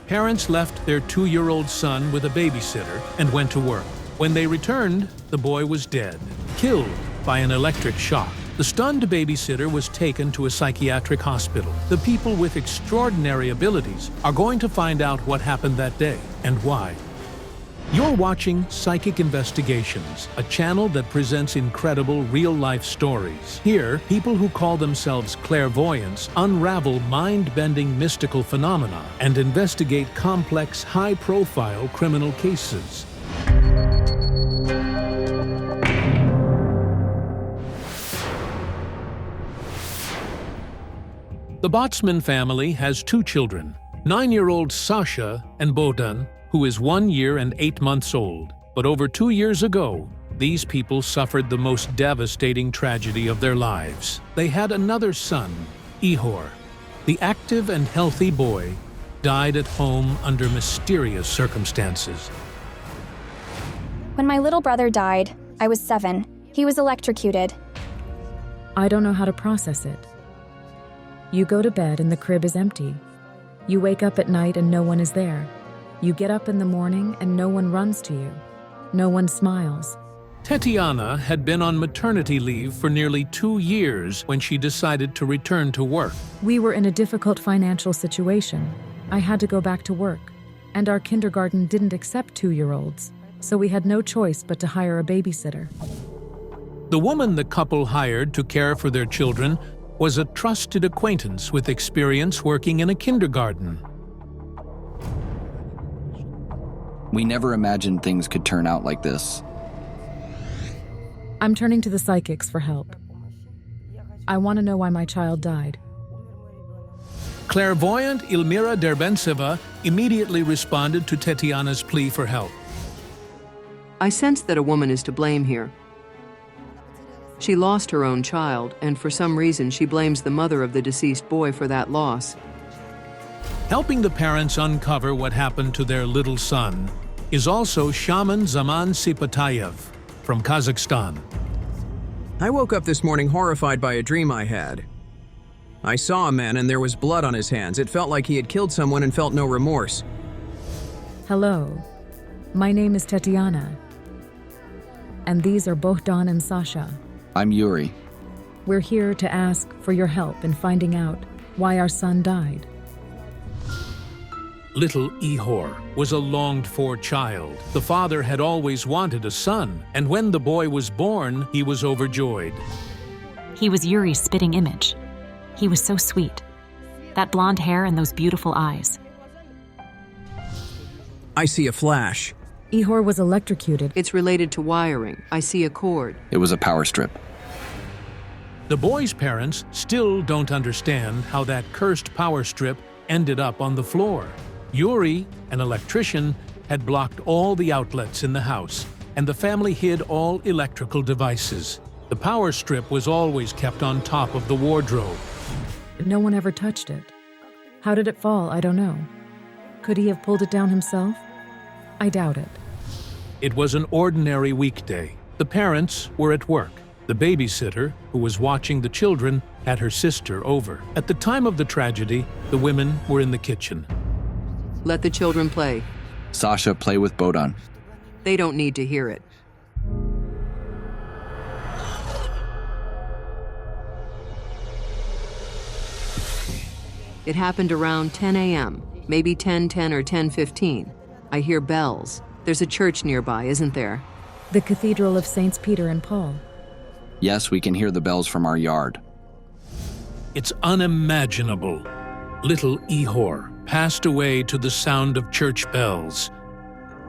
Parents left their 2-year-old son with a babysitter and went to work. When they returned, the boy was dead, killed by an electric shock. The stunned babysitter was taken to a psychiatric hospital. The people with extraordinary abilities are going to find out what happened that day and why. You're watching Psychic Investigations, a channel that presents incredible real-life stories. Here, people who call themselves clairvoyants unravel mind-bending mystical phenomena and investigate complex, high-profile criminal cases. The Botsman family has 2 children, 9-year-old Sasha and Bohdan, who is 1 year and 8 months old. But over 2 years ago, these people suffered the most devastating tragedy of their lives. They had another son, Ihor. The active and healthy boy died at home under mysterious circumstances. When my little brother died, I was 7. He was electrocuted. I don't know how to process it. You go to bed and the crib is empty. You wake up at night and no one is there. You get up in the morning and no one runs to you. No one smiles. Tetiana had been on maternity leave for nearly 2 years when she decided to return to work. We were in a difficult financial situation. I had to go back to work, and our kindergarten didn't accept 2-year-olds, so we had no choice but to hire a babysitter. The woman the couple hired to care for their children was a trusted acquaintance with experience working in a kindergarten. We never imagined things could turn out like this. I'm turning to the psychics for help. I want to know why my child died. Clairvoyant Ilmira Derbentseva immediately responded to Tetiana's plea for help. I sense that a woman is to blame here. She lost her own child, and for some reason she blames the mother of the deceased boy for that loss. Helping the parents uncover what happened to their little son is also shaman Zaman Sypatayev from Kazakhstan. I woke up this morning horrified by a dream I had. I saw a man and there was blood on his hands. It felt like he had killed someone and felt no remorse. Hello, my name is Tetiana, and these are Bohdan and Sasha. I'm Yuri. We're here to ask for your help in finding out why our son died. Little Ihor was a longed-for child. The father had always wanted a son, and when the boy was born, he was overjoyed. He was Yuri's spitting image. He was so sweet. That blonde hair and those beautiful eyes. I see a flash. Ihor was electrocuted. It's related to wiring. I see a cord. It was a power strip. The boy's parents still don't understand how that cursed power strip ended up on the floor. Yuri, an electrician, had blocked all the outlets in the house, and the family hid all electrical devices. The power strip was always kept on top of the wardrobe. No one ever touched it. How did it fall? I don't know. Could he have pulled it down himself? I doubt it. It was an ordinary weekday. The parents were at work. The babysitter, who was watching the children, had her sister over. At the time of the tragedy, the women were in the kitchen. Let the children play. Sasha, play with Bohdan. They don't need to hear it. It happened around 10 a.m., maybe 10:10 or 10:15. I hear bells. There's a church nearby, isn't there? The Cathedral of Saints Peter and Paul. Yes, we can hear the bells from our yard. It's unimaginable. Little Ihor passed away to the sound of church bells.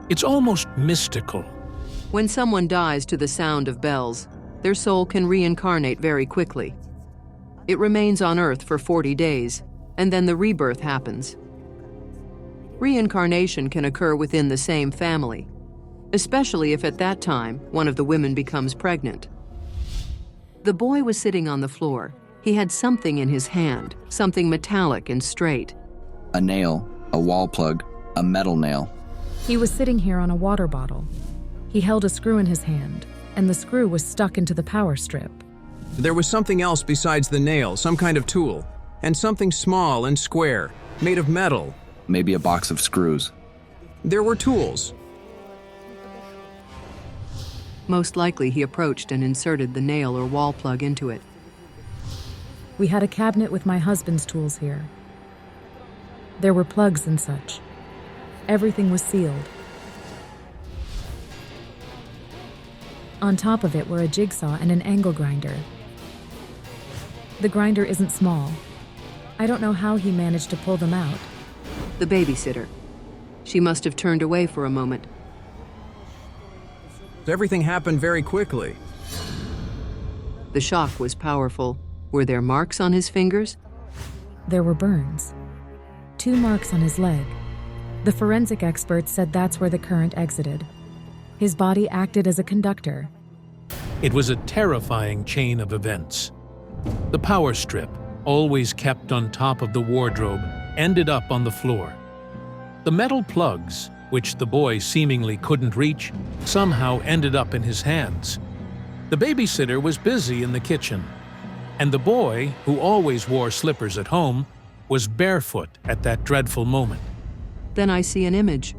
It's almost mystical. When someone dies to the sound of bells, their soul can reincarnate very quickly. It remains on Earth for 40 days, and then the rebirth happens. Reincarnation can occur within the same family, especially if at that time one of the women becomes pregnant. The boy was sitting on the floor. He had something in his hand, something metallic and straight. A nail, a wall plug, a metal nail. He was sitting here on a water bottle. He held a screw in his hand, and the screw was stuck into the power strip. There was something else besides the nail, some kind of tool, and something small and square, made of metal. Maybe a box of screws. There were tools. Most likely he approached and inserted the nail or wall plug into it. We had a cabinet with my husband's tools here. There were plugs and such. Everything was sealed. On top of it were a jigsaw and an angle grinder. The grinder isn't small. I don't know how he managed to pull them out. The babysitter. She must have turned away for a moment. Everything happened very quickly. The shock was powerful. Were there marks on his fingers? There were burns. 2 marks on his leg. The forensic experts said that's where the current exited. His body acted as a conductor. It was a terrifying chain of events. The power strip, always kept on top of the wardrobe, ended up on the floor. The metal plugs, which the boy seemingly couldn't reach, somehow ended up in his hands. The babysitter was busy in the kitchen, and the boy, who always wore slippers at home, was barefoot at that dreadful moment. Then I see an image.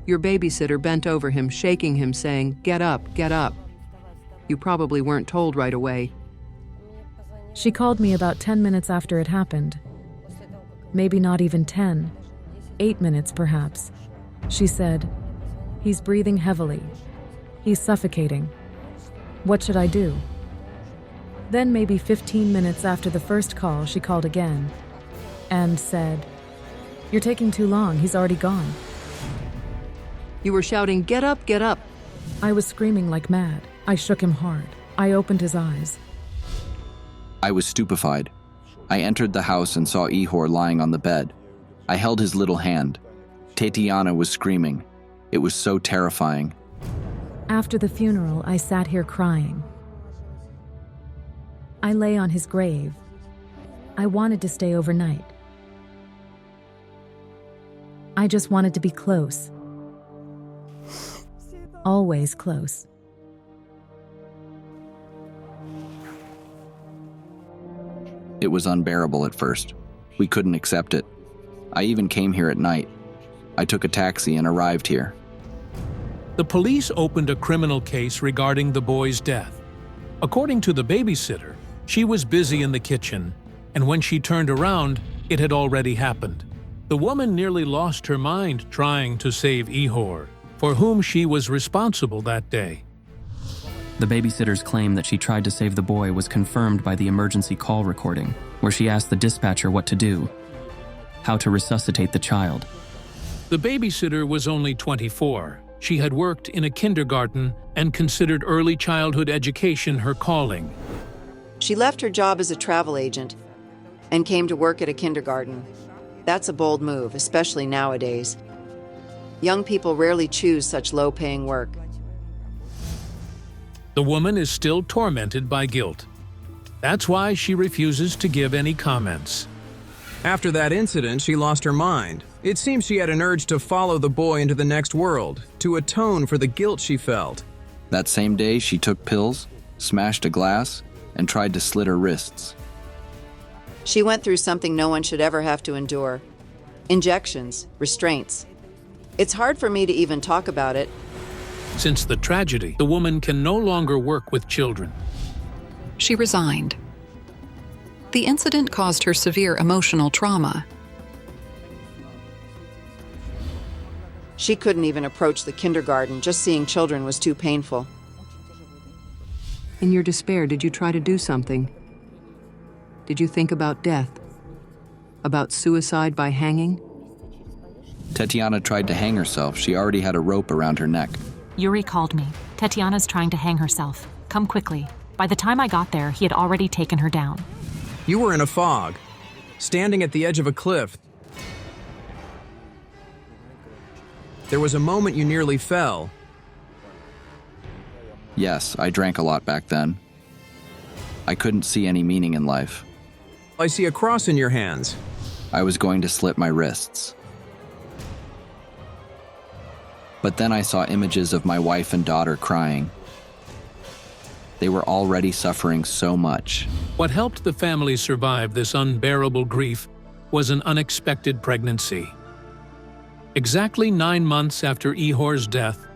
Your babysitter bent over him, shaking him, saying, "Get up, get up." You probably weren't told right away. She called me about 10 minutes after it happened. Maybe not even 10. 8 minutes, perhaps. She said, "He's breathing heavily. He's suffocating. What should I do?" Then maybe 15 minutes after the first call, she called again and said, "You're taking too long. He's already gone." You were shouting, "Get up, get up." I was screaming like mad. I shook him hard. I opened his eyes. I was stupefied. I entered the house and saw Ihor lying on the bed. I held his little hand. Tatiana was screaming. It was so terrifying. After the funeral, I sat here crying. I lay on his grave. I wanted to stay overnight. I just wanted to be close. Always close. It was unbearable at first. We couldn't accept it. I even came here at night. I took a taxi and arrived here. The police opened a criminal case regarding the boy's death. According to the babysitter, she was busy in the kitchen, and when she turned around, it had already happened. The woman nearly lost her mind trying to save Ihor, for whom she was responsible that day. The babysitter's claim that she tried to save the boy was confirmed by the emergency call recording, where she asked the dispatcher what to do, how to resuscitate the child. The babysitter was only 24. She had worked in a kindergarten and considered early childhood education her calling. She left her job as a travel agent and came to work at a kindergarten. That's a bold move, especially nowadays. Young people rarely choose such low-paying work. The woman is still tormented by guilt. That's why she refuses to give any comments. After that incident, she lost her mind. It seems she had an urge to follow the boy into the next world, to atone for the guilt she felt. That same day, she took pills, smashed a glass, and tried to slit her wrists. She went through something no one should ever have to endure. Injections, restraints. It's hard for me to even talk about it. Since the tragedy, the woman can no longer work with children. She resigned. The incident caused her severe emotional trauma. She couldn't even approach the kindergarten. Just seeing children was too painful. In your despair, did you try to do something? Did you think about death? About suicide by hanging? Tatiana tried to hang herself. She already had a rope around her neck. Yuri called me. Tatiana's trying to hang herself. Come quickly. By the time I got there, he had already taken her down. You were in a fog, standing at the edge of a cliff. There was a moment you nearly fell. Yes, I drank a lot back then. I couldn't see any meaning in life. I see a cross in your hands. I was going to slit my wrists. But then I saw images of my wife and daughter crying. They were already suffering so much. What helped the family survive this unbearable grief was an unexpected pregnancy. Exactly 9 months after Ihor's death,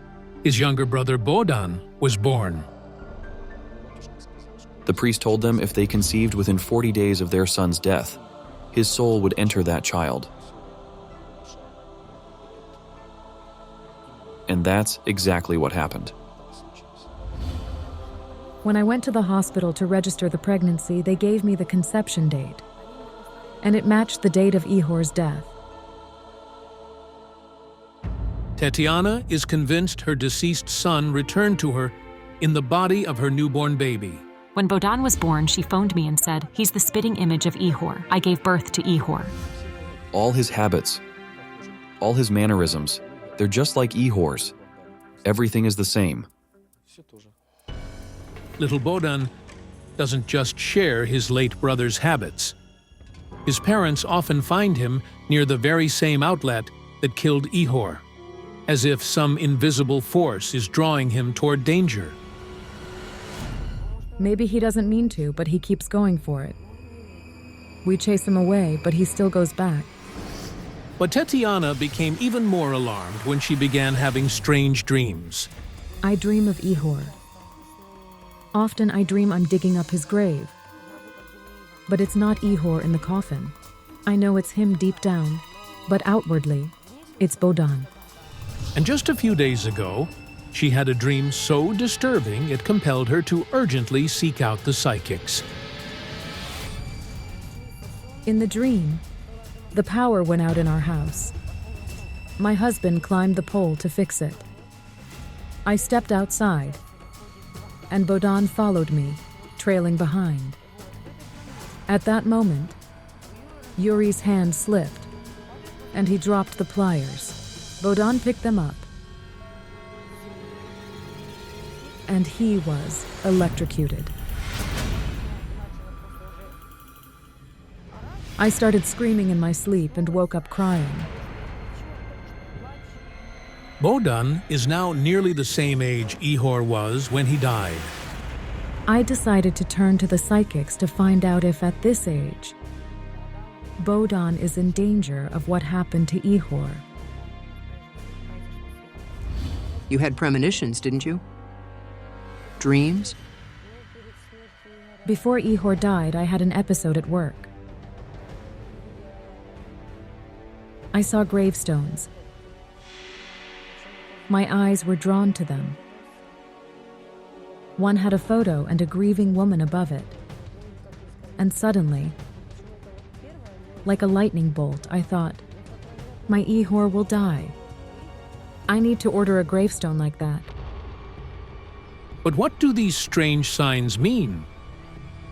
his younger brother Bohdan was born. The priest told them if they conceived within 40 days of their son's death, his soul would enter that child. And that's exactly what happened. When I went to the hospital to register the pregnancy, they gave me the conception date, and it matched the date of Ihor's death. Tetiana is convinced her deceased son returned to her in the body of her newborn baby. When Bohdan was born, she phoned me and said, "He's the spitting image of Ihor. I gave birth to Ihor." All his habits, all his mannerisms, they're just like Ihor's. Everything is the same. Little Bohdan doesn't just share his late brother's habits. His parents often find him near the very same outlet that killed Ihor, as if some invisible force is drawing him toward danger. Maybe he doesn't mean to, but he keeps going for it. We chase him away, but he still goes back. But Tetiana became even more alarmed when she began having strange dreams. I dream of Ihor. Often I dream I'm digging up his grave. But it's not Ihor in the coffin. I know it's him deep down, but outwardly, it's Bohdan. And just a few days ago, she had a dream so disturbing it compelled her to urgently seek out the psychics. In the dream, the power went out in our house. My husband climbed the pole to fix it. I stepped outside, and Bohdan followed me, trailing behind. At that moment, Yuri's hand slipped, and he dropped the pliers. Bohdan picked them up, and he was electrocuted. I started screaming in my sleep and woke up crying. Bohdan is now nearly the same age Ihor was when he died. I decided to turn to the psychics to find out if at this age, Bohdan is in danger of what happened to Ihor. You had premonitions, didn't you? Dreams? Before Ihor died, I had an episode at work. I saw gravestones. My eyes were drawn to them. One had a photo and a grieving woman above it. And suddenly, like a lightning bolt, I thought, my Ihor will die. I need to order a gravestone like that. But what do these strange signs mean?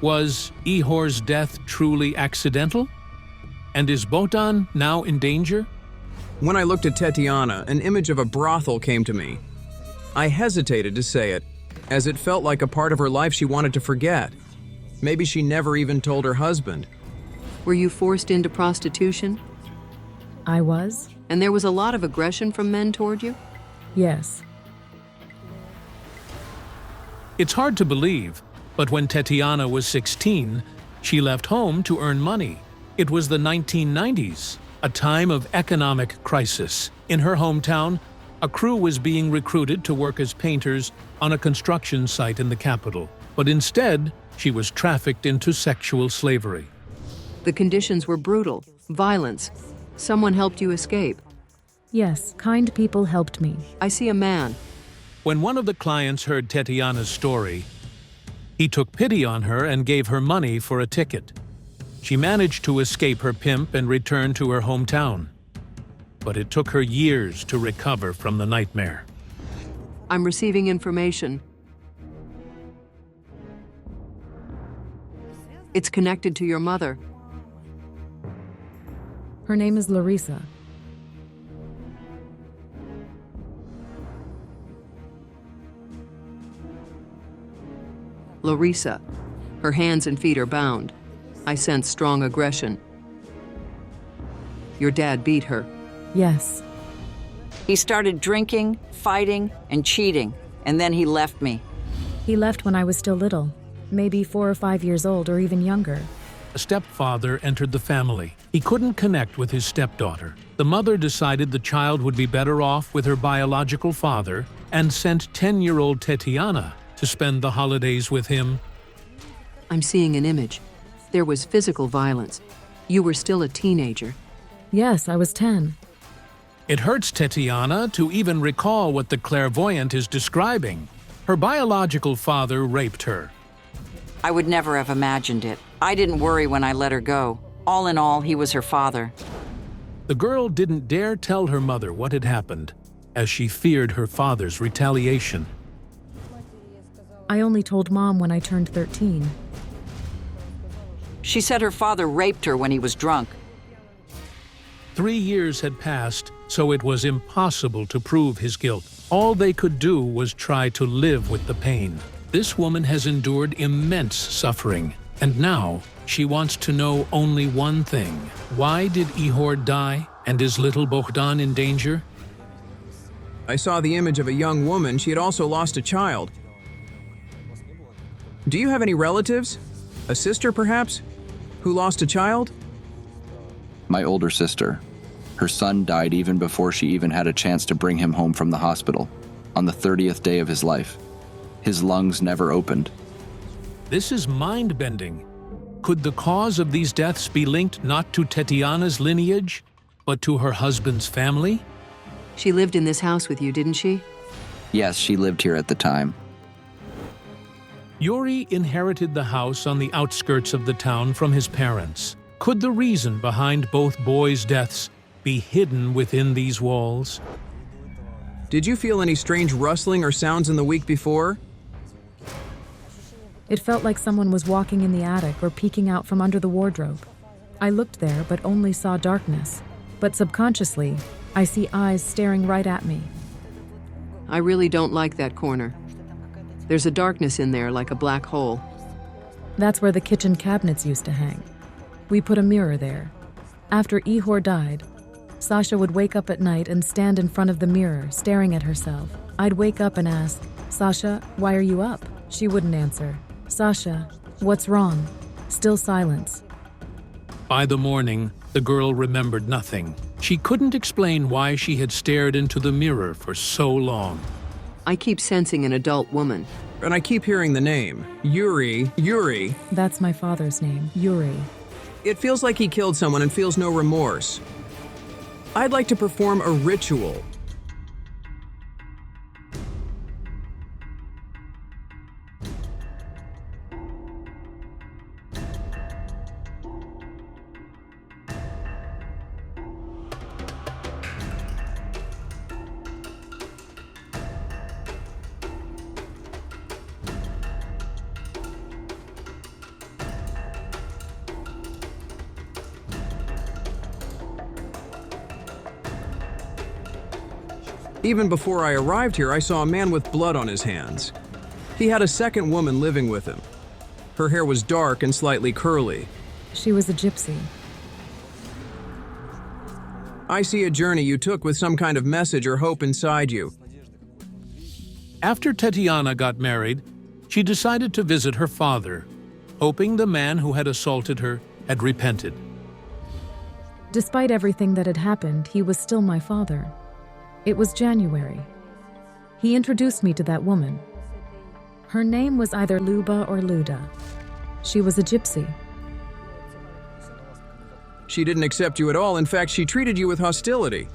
Was Ihor's death truly accidental? And is Bohdan now in danger? When I looked at Tetiana, an image of a brothel came to me. I hesitated to say it, as it felt like a part of her life she wanted to forget. Maybe she never even told her husband. Were you forced into prostitution? I was? And there was a lot of aggression from men toward you? Yes. It's hard to believe, but when Tetiana was 16, she left home to earn money. It was the 1990s, a time of economic crisis. In her hometown, a crew was being recruited to work as painters on a construction site in the capital. But instead, she was trafficked into sexual slavery. The conditions were brutal, violence. Someone helped you escape. Yes, kind people helped me. I see a man. When one of the clients heard Tetiana's story, he took pity on her and gave her money for a ticket. She managed to escape her pimp and return to her hometown. But it took her years to recover from the nightmare. I'm receiving information. It's connected to your mother. Her name is Larissa. Larissa. Her hands and feet are bound. I sense strong aggression. Your dad beat her. Yes. He started drinking, fighting, and cheating, and then he left me. He left when I was still little, maybe 4 or 5 years old or even younger. a stepfather entered the family. He couldn't connect with his stepdaughter. The mother decided the child would be better off with her biological father and sent 10-year-old Tatiana to spend the holidays with him. I'm seeing an image. There was physical violence. You were still a teenager. Yes, I was 10. It hurts Tatiana to even recall what the clairvoyant is describing. Her biological father raped her. I would never have imagined it. I didn't worry when I let her go. All in all, he was her father. The girl didn't dare tell her mother what had happened, as she feared her father's retaliation. I only told Mom when I turned 13. She said her father raped her when he was drunk. 3 years had passed, so it was impossible to prove his guilt. All they could do was try to live with the pain. This woman has endured immense suffering, and now she wants to know only one thing. Why did Ihor die, and is little Bohdan in danger? I saw the image of a young woman. She had also lost a child. Do you have any relatives? A sister, perhaps, who lost a child? My older sister. Her son died even before she even had a chance to bring him home from the hospital, on the 30th day of his life. His lungs never opened. This is mind-bending. Could the cause of these deaths be linked not to Tatiana's lineage, but to her husband's family? She lived in this house with you, didn't she? Yes, she lived here at the time. Yuri inherited the house on the outskirts of the town from his parents. Could the reason behind both boys' deaths be hidden within these walls? Did you feel any strange rustling or sounds in the week before? It felt like someone was walking in the attic or peeking out from under the wardrobe. I looked there but only saw darkness. But subconsciously, I see eyes staring right at me. I really don't like that corner. There's a darkness in there like a black hole. That's where the kitchen cabinets used to hang. We put a mirror there. After Ihor died, Sasha would wake up at night and stand in front of the mirror, staring at herself. I'd wake up and ask, "Sasha, why are you up?" She wouldn't answer. "Sasha, what's wrong?" Still silence. By the morning, the girl remembered nothing. She couldn't explain why she had stared into the mirror for so long. I keep sensing an adult woman. And I keep hearing the name. Yuri. That's my father's name, Yuri. It feels like he killed someone and feels no remorse. I'd like to perform a ritual. Even before I arrived here, I saw a man with blood on his hands. He had a second woman living with him. Her hair was dark and slightly curly. She was a gypsy. I see a journey you took with some kind of message or hope inside you. After Tatiana got married, she decided to visit her father, hoping the man who had assaulted her had repented. Despite everything that had happened, he was still my father. It was January. He introduced me to that woman. Her name was either Luba or Luda. She was a gypsy. She didn't accept you at all. In fact, she treated you with hostility.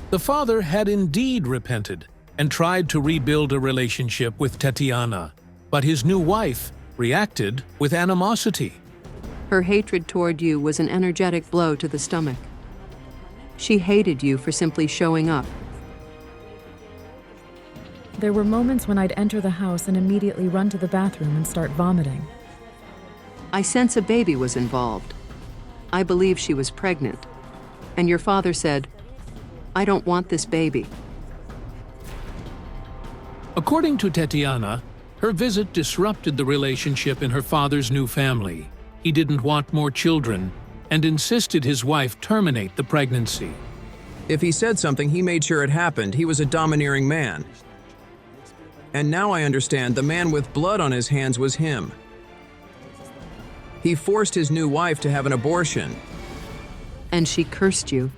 The father had indeed repented and tried to rebuild a relationship with Tatiana, but his new wife reacted with animosity. Her hatred toward you was an energetic blow to the stomach. She hated you for simply showing up. There were moments when I'd enter the house and immediately run to the bathroom and start vomiting. I sense a baby was involved. I believe she was pregnant. And your father said, "I don't want this baby." According to Tatiana, her visit disrupted the relationship in her father's new family. He didn't want more children and insisted his wife terminate the pregnancy. If he said something, he made sure it happened. He was a domineering man. And now I understand the man with blood on his hands was him. He forced his new wife to have an abortion. And she cursed you.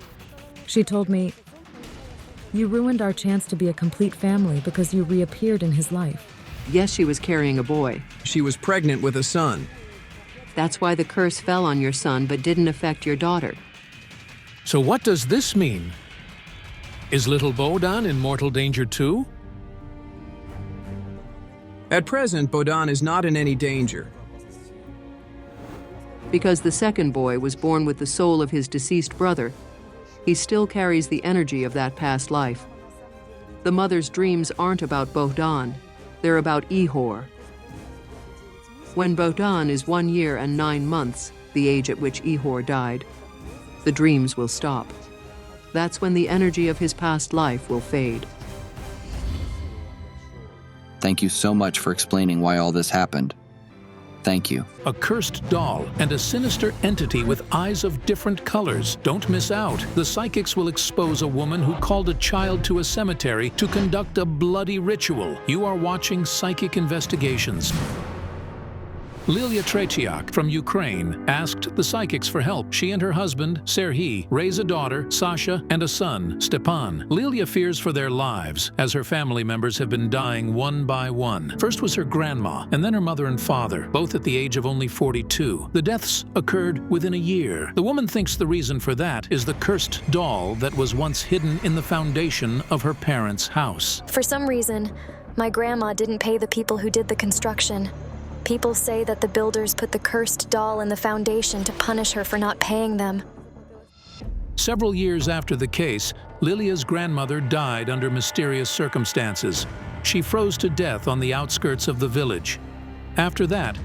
She told me, "You ruined our chance to be a complete family because you reappeared in his life." Yes, she was carrying a boy. She was pregnant with a son. That's why the curse fell on your son but didn't affect your daughter. So what does this mean? Is little Bohdan in mortal danger too? At present, Bohdan is not in any danger. Because the second boy was born with the soul of his deceased brother, he still carries the energy of that past life. The mother's dreams aren't about Bohdan, they're about Ihor. When Bohdan is 1 year and 9 months, the age at which Ihor died, the dreams will stop. That's when the energy of his past life will fade. Thank you so much for explaining why all this happened. Thank you. A cursed doll and a sinister entity with eyes of different colors. Don't miss out. The psychics will expose a woman who called a child to a cemetery to conduct a bloody ritual. You are watching Psychic Investigations. Lilia Tretiak from Ukraine asked the psychics for help. She and her husband, Serhiy, raise a daughter, Sasha, and a son, Stepan. Lilia fears for their lives, as her family members have been dying one by one. First was her grandma, and then her mother and father, both at the age of only 42. The deaths occurred within a year. The woman thinks the reason for that is the cursed doll that was once hidden in the foundation of her parents' house. For some reason, my grandma didn't pay the people who did the construction. People say that the builders put the cursed doll in the foundation to punish her for not paying them. Several years after the case, Lilia's grandmother died under mysterious circumstances. She froze to death on the outskirts of the village. After that,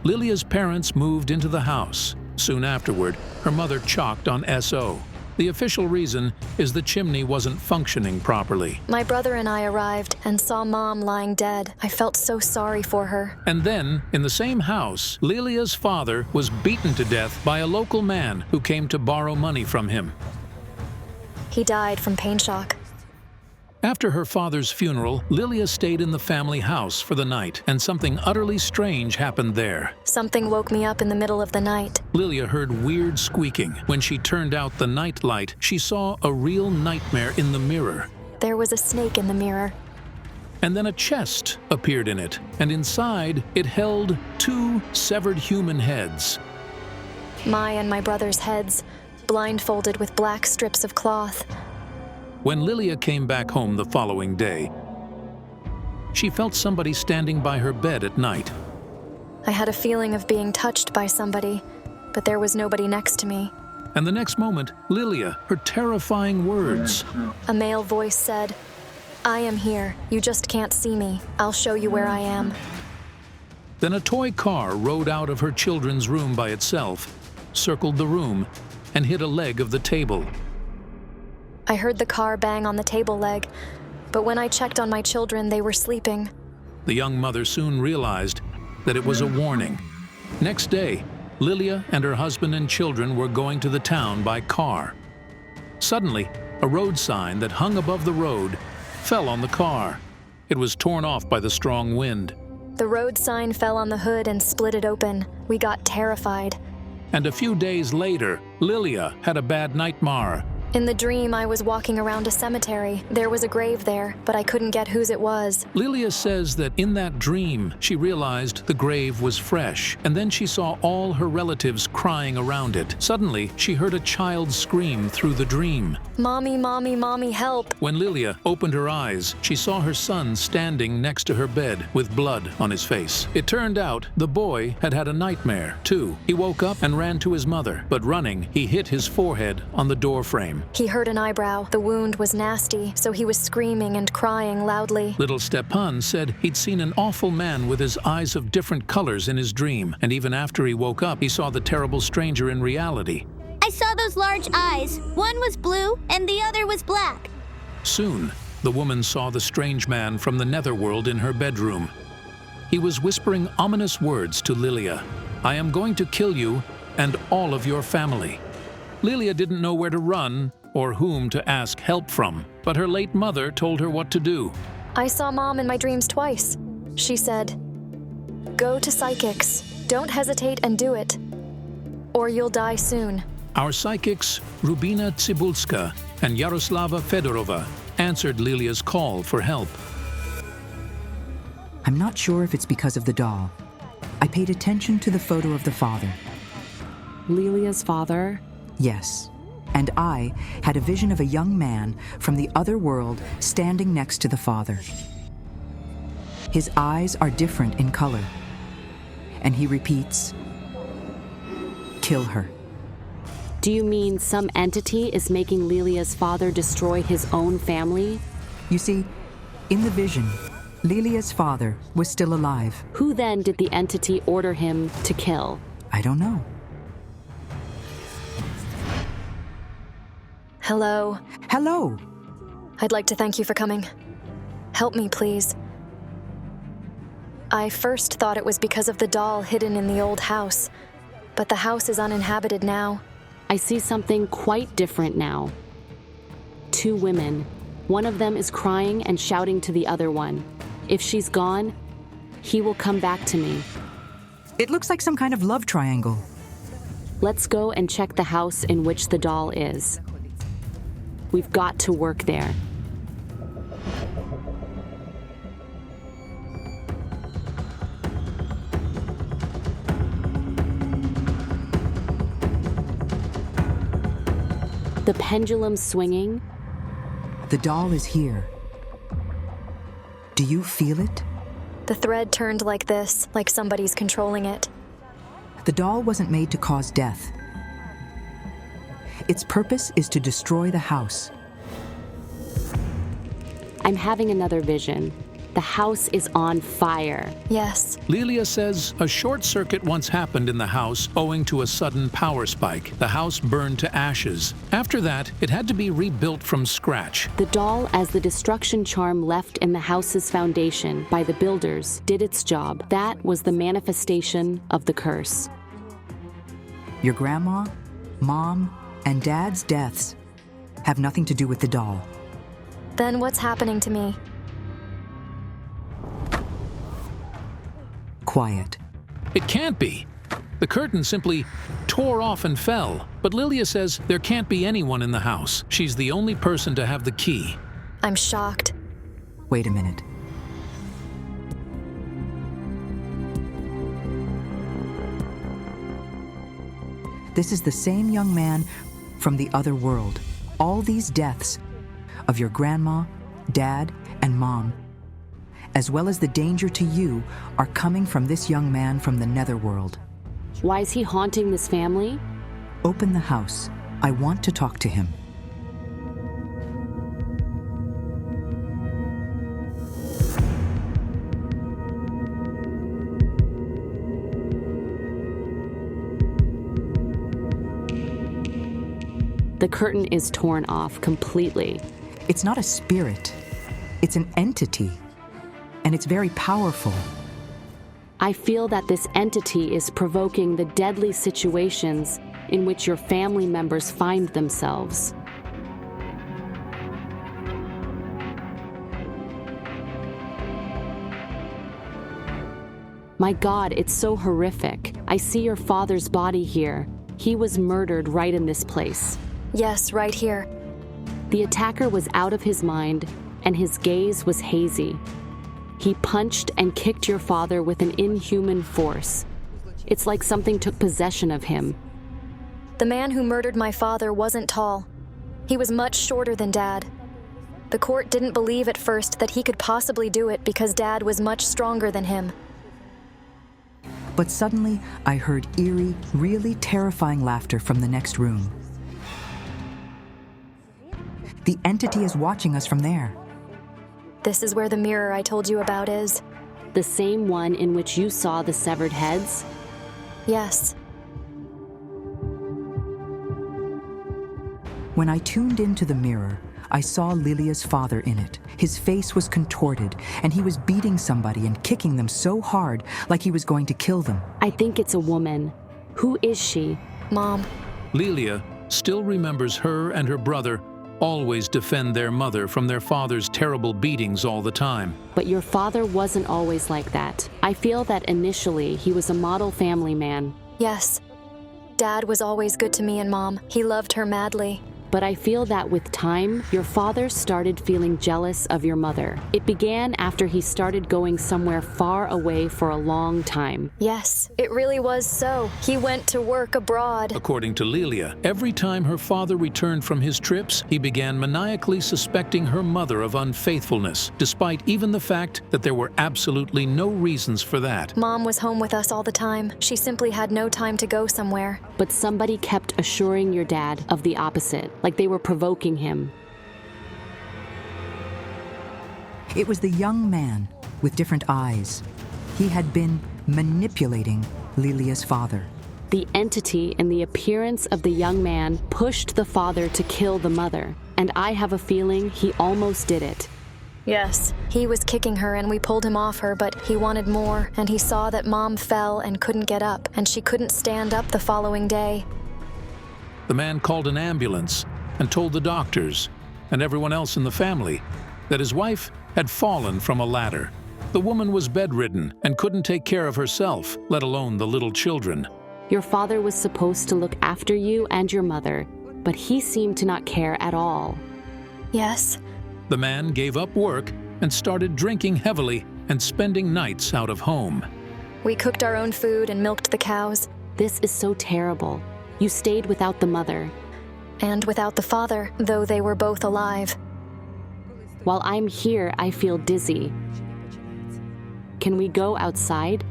Lilia's parents moved into the house. Soon afterward, her mother chalked on SO. The official reason is the chimney wasn't functioning properly. My brother and I arrived and saw Mom lying dead. I felt so sorry for her. And then, in the same house, Lilia's father was beaten to death by a local man who came to borrow money from him. He died from pain shock. After her father's funeral, Lilia stayed in the family house for the night, and something utterly strange happened there. Something woke me up in the middle of the night. Lilia heard weird squeaking. When she turned out the night light, she saw a real nightmare in the mirror. There was a snake in the mirror. And then a chest appeared in it, and inside it held 2 severed human heads. My and my brother's heads, blindfolded with black strips of cloth. When Lilia came back home the following day, she felt somebody standing by her bed at night. I had a feeling of being touched by somebody, but there was nobody next to me. And the next moment, Lilia, her terrifying words. A male voice said, "I am here. You just can't see me. I'll show you where I am." Then a toy car rode out of her children's room by itself, circled the room, and hit a leg of the table. I heard the car bang on the table leg, but when I checked on my children, they were sleeping. The young mother soon realized that it was a warning. Next day, Lilia and her husband and children were going to the town by car. Suddenly, a road sign that hung above the road fell on the car. It was torn off by the strong wind. The road sign fell on the hood and split it open. We got terrified. And a few days later, Lilia had a bad nightmare. In the dream, I was walking around a cemetery. There was a grave there, but I couldn't get whose it was. Lilia says that in that dream, she realized the grave was fresh, and then she saw all her relatives crying around it. Suddenly, she heard a child scream through the dream. "Mommy, mommy, mommy, help!" When Lilia opened her eyes, she saw her son standing next to her bed with blood on his face. It turned out the boy had had a nightmare, too. He woke up and ran to his mother, but running, he hit his forehead on the door frame. He hurt an eyebrow. The wound was nasty, so he was screaming and crying loudly. Little Stepan said he'd seen an awful man with his eyes of different colors in his dream, and even after he woke up, he saw the terrible stranger in reality. "I saw those large eyes. One was blue and the other was black." Soon, the woman saw the strange man from the netherworld in her bedroom. He was whispering ominous words to Lilia. "I am going to kill you and all of your family." Lilia didn't know where to run or whom to ask help from, but her late mother told her what to do. I saw Mom in my dreams twice. She said, "Go to psychics. Don't hesitate and do it. or you'll die soon. Our psychics, Rubina Tsibulska and Yaroslava Fedorova, answered Lilia's call for help. I'm not sure if it's because of the doll. I paid attention to the photo of the father. Lilia's father? Yes. And I had a vision of a young man from the other world standing next to the father. His eyes are different in color. And he repeats, "Kill her." Do you mean some entity is making Lilia's father destroy his own family? You see, in the vision, Lilia's father was still alive. Who then did the entity order him to kill? I don't know. Hello. Hello. I'd like to thank you for coming. Help me, please. I first thought it was because of the doll hidden in the old house, but the house is uninhabited now. I see something quite different now. 2 women. One of them is crying and shouting to the other one. If she's gone, he will come back to me. It looks like some kind of love triangle. Let's go and check the house in which the doll is. We've got to work there. The pendulum swinging. The doll is here. Do you feel it? The thread turned like this, like somebody's controlling it. The doll wasn't made to cause death. Its purpose is to destroy the house. I'm having another vision. The house is on fire. Yes. Lilia says a short circuit once happened in the house owing to a sudden power spike. The house burned to ashes. After that, it had to be rebuilt from scratch. The doll, as the destruction charm left in the house's foundation by the builders, did its job. That was the manifestation of the curse. Your grandma, mom, and dad's deaths have nothing to do with the doll. Then what's happening to me? Quiet. It can't be. The curtain simply tore off and fell. But Lilia says there can't be anyone in the house. She's the only person to have the key. I'm shocked. Wait a minute. This is the same young man from the other world. All these deaths of your grandma, dad, and mom, as well as the danger to you, are coming from this young man from the netherworld. Why is he haunting this family? Open the house. I want to talk to him. The curtain is torn off completely. It's not a spirit. It's an entity. And it's very powerful. I feel that this entity is provoking the deadly situations in which your family members find themselves. My God, it's so horrific. I see your father's body here. He was murdered right in this place. Yes, right here. The attacker was out of his mind, and his gaze was hazy. He punched and kicked your father with an inhuman force. It's like something took possession of him. The man who murdered my father wasn't tall. He was much shorter than Dad. The court didn't believe at first that he could possibly do it because Dad was much stronger than him. But suddenly, I heard eerie, really terrifying laughter from the next room. The entity is watching us from there. This is where the mirror I told you about is. The same one in which you saw the severed heads? Yes. When I tuned into the mirror, I saw Lilia's father in it. His face was contorted, and he was beating somebody and kicking them so hard, like he was going to kill them. I think it's a woman. Who is she? Mom. Lilia still remembers her and her brother always defend their mother from their father's terrible beatings all the time. But your father wasn't always like that. I feel that initially he was a model family man. Yes. Dad was always good to me and Mom. He loved her madly. But I feel that with time, your father started feeling jealous of your mother. It began after he started going somewhere far away for a long time. Yes, it really was so. He went to work abroad. According to Lilia, every time her father returned from his trips, he began maniacally suspecting her mother of unfaithfulness, despite even the fact that there were absolutely no reasons for that. Mom was home with us all the time. She simply had no time to go somewhere. But somebody kept assuring your dad of the opposite, like they were provoking him. It was the young man with different eyes. He had been manipulating Lilia's father. The entity in the appearance of the young man pushed the father to kill the mother, and I have a feeling he almost did it. Yes. He was kicking her and we pulled him off her, but he wanted more, and he saw that Mom fell and couldn't get up, and she couldn't stand up the following day. The man called an ambulance and told the doctors and everyone else in the family that his wife had fallen from a ladder. The woman was bedridden and couldn't take care of herself, let alone the little children. Your father was supposed to look after you and your mother, but he seemed to not care at all. Yes. The man gave up work and started drinking heavily and spending nights out of home. We cooked our own food and milked the cows. This is so terrible. You stayed without the mother. And without the father, though they were both alive. While I'm here, I feel dizzy. Can we go outside?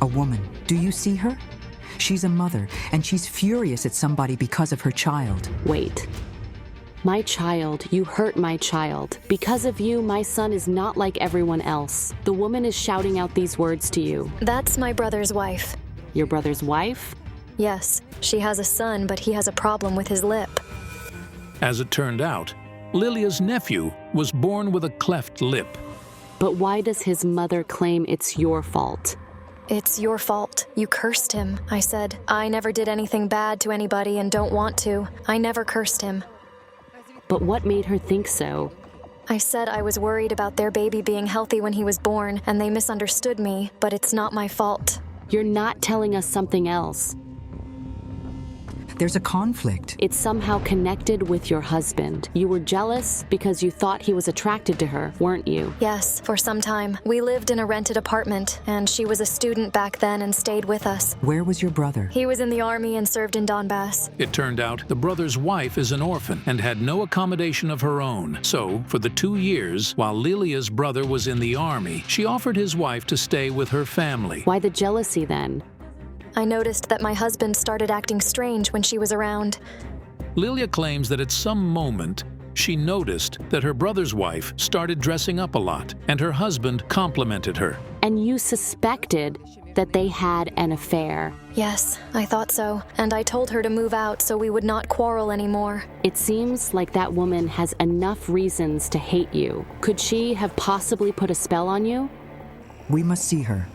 A woman. Do you see her? She's a mother, and she's furious at somebody because of her child. Wait. My child, you hurt my child. Because of you, my son is not like everyone else. The woman is shouting out these words to you. That's my brother's wife. Your brother's wife? Yes. She has a son, but he has a problem with his lip. As it turned out, Lilia's nephew was born with a cleft lip. But why does his mother claim it's your fault? It's your fault. You cursed him, I said. I never did anything bad to anybody and don't want to. I never cursed him. But what made her think so? I said I was worried about their baby being healthy when he was born, and they misunderstood me, but it's not my fault. You're not telling us something else. There's a conflict. It's somehow connected with your husband. You were jealous because you thought he was attracted to her, weren't you? Yes, for some time. We lived in a rented apartment, and she was a student back then and stayed with us. Where was your brother? He was in the army and served in Donbass. It turned out the brother's wife is an orphan and had no accommodation of her own. So, for the 2 years, while Lilia's brother was in the army, she offered his wife to stay with her family. Why the jealousy then? I noticed that my husband started acting strange when she was around. Lilia claims that at some moment, she noticed that her brother's wife started dressing up a lot, and her husband complimented her. And you suspected that they had an affair. Yes, I thought so, and I told her to move out so we would not quarrel anymore. It seems like that woman has enough reasons to hate you. Could she have possibly put a spell on you? We must see her.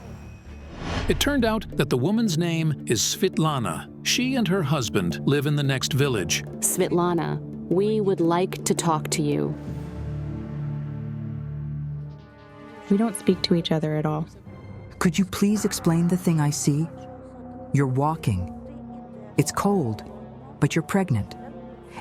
It turned out that the woman's name is Svetlana. She and her husband live in the next village. Svetlana, we would like to talk to you. We don't speak to each other at all. Could you please explain the thing I see? You're walking. It's cold, but you're pregnant.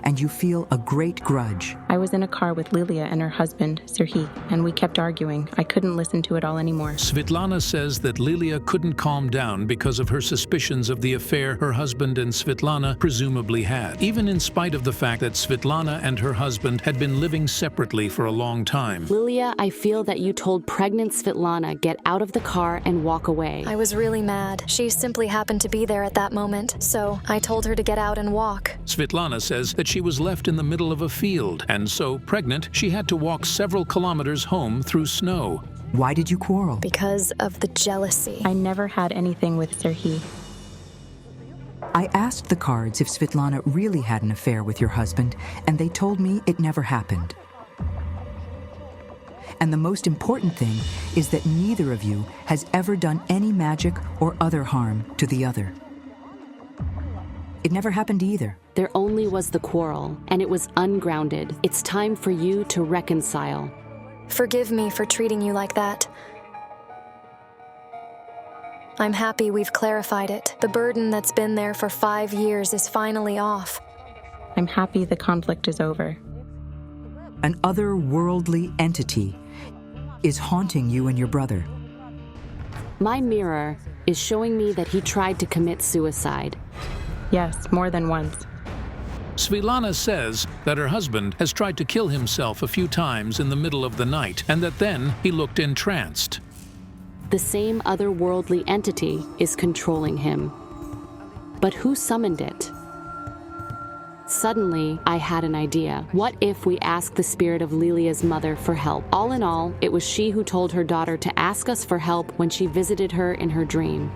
And you feel a great grudge. I was in a car with Lilia and her husband, Serhiy, and we kept arguing. I couldn't listen to it all anymore. Svetlana says that Lilia couldn't calm down because of her suspicions of the affair her husband and Svetlana presumably had, even in spite of the fact that Svetlana and her husband had been living separately for a long time. Lilia, I feel that you told pregnant Svetlana get out of the car and walk away. I was really mad. She simply happened to be there at that moment, so I told her to get out and walk. Svetlana says that she was left in the middle of a field, and so, pregnant, she had to walk several kilometers home through snow. Why did you quarrel? Because of the jealousy. I never had anything with Serhiy. I asked the cards if Svetlana really had an affair with your husband, and they told me it never happened. And the most important thing is that neither of you has ever done any magic or other harm to the other. It never happened either. There only was the quarrel, and it was ungrounded. It's time for you to reconcile. Forgive me for treating you like that. I'm happy we've clarified it. The burden that's been there for 5 years is finally off. I'm happy the conflict is over. An otherworldly entity is haunting you and your brother. My mirror is showing me that he tried to commit suicide. Yes, more than once. Svilana says that her husband has tried to kill himself a few times in the middle of the night, and that then he looked entranced. The same otherworldly entity is controlling him. But who summoned it? Suddenly, I had an idea. What if we asked the spirit of Lilia's mother for help? All in all, it was she who told her daughter to ask us for help when she visited her in her dream.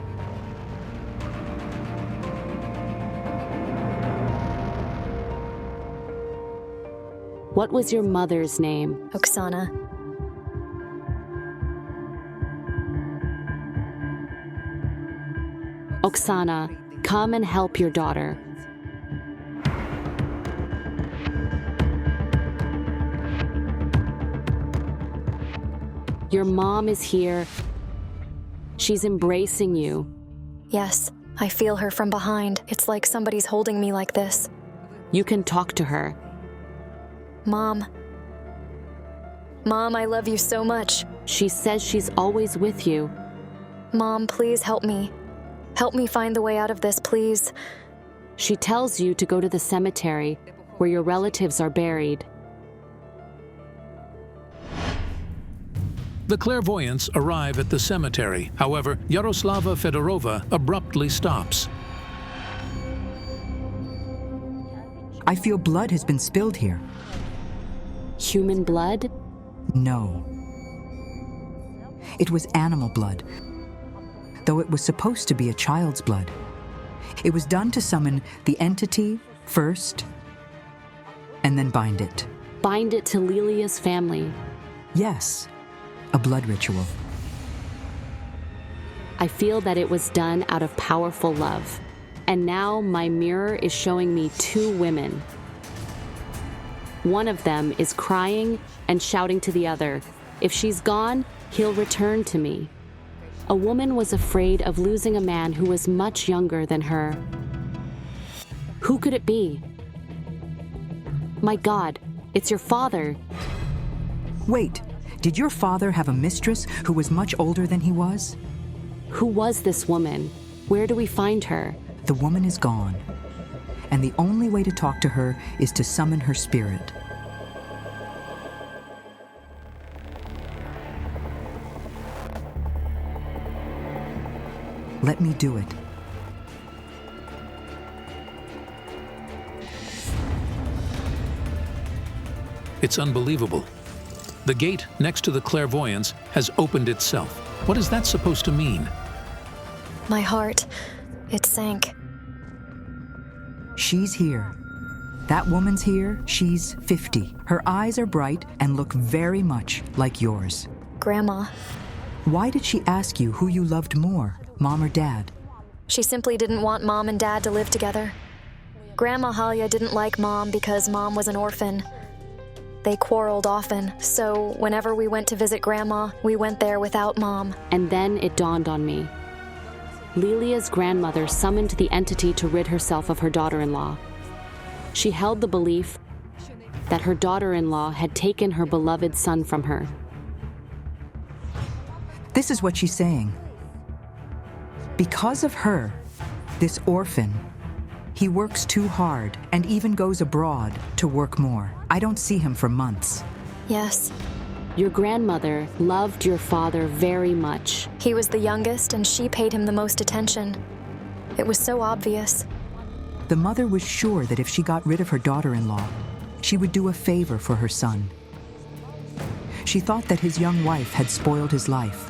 What was your mother's name? Oksana. Oksana, come and help your daughter. Your mom is here. She's embracing you. Yes, I feel her from behind. It's like somebody's holding me like this. You can talk to her. Mom. Mom, I love you so much. She says she's always with you. Mom, please help me. Help me find the way out of this, please. She tells you to go to the cemetery where your relatives are buried. The clairvoyants arrive at the cemetery. However, Yaroslava Fedorova abruptly stops. I feel blood has been spilled here. Human blood? No. It was animal blood, though it was supposed to be a child's blood. It was done to summon the entity first, and then bind it. Bind it to Lilia's family. Yes, a blood ritual. I feel that it was done out of powerful love. And now my mirror is showing me 2 women. One of them is crying and shouting to the other, if she's gone, he'll return to me. A woman was afraid of losing a man who was much younger than her. Who could it be? My God, it's your father. Wait, did your father have a mistress who was much older than he was? Who was this woman? Where do we find her? The woman is gone, and the only way to talk to her is to summon her spirit. Let me do it. It's unbelievable. The gate next to the clairvoyants has opened itself. What is that supposed to mean? My heart, it sank. She's here. That woman's here. She's 50. Her eyes are bright and look very much like yours. Grandma. Why did she ask you who you loved more, Mom or Dad? She simply didn't want Mom and Dad to live together. Grandma Halia didn't like Mom because Mom was an orphan. They quarreled often, so whenever we went to visit Grandma, we went there without Mom. And then it dawned on me. Lilia's grandmother summoned the entity to rid herself of her daughter-in-law. She held the belief that her daughter-in-law had taken her beloved son from her. This is what she's saying. Because of her, this orphan, he works too hard and even goes abroad to work more. I don't see him for months. Yes. Your grandmother loved your father very much. He was the youngest, and she paid him the most attention. It was so obvious. The mother was sure that if she got rid of her daughter-in-law, she would do a favor for her son. She thought that his young wife had spoiled his life.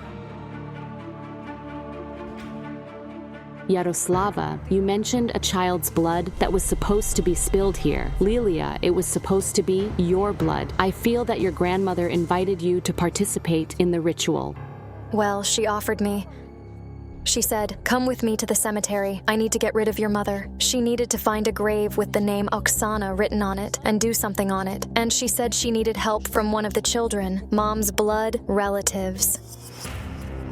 Yaroslava, you mentioned a child's blood that was supposed to be spilled here. Lilia, it was supposed to be your blood. I feel that your grandmother invited you to participate in the ritual. Well, she offered me. She said, come with me to the cemetery. I need to get rid of your mother. She needed to find a grave with the name Oksana written on it and do something on it. And she said she needed help from one of the children, Mom's blood relatives.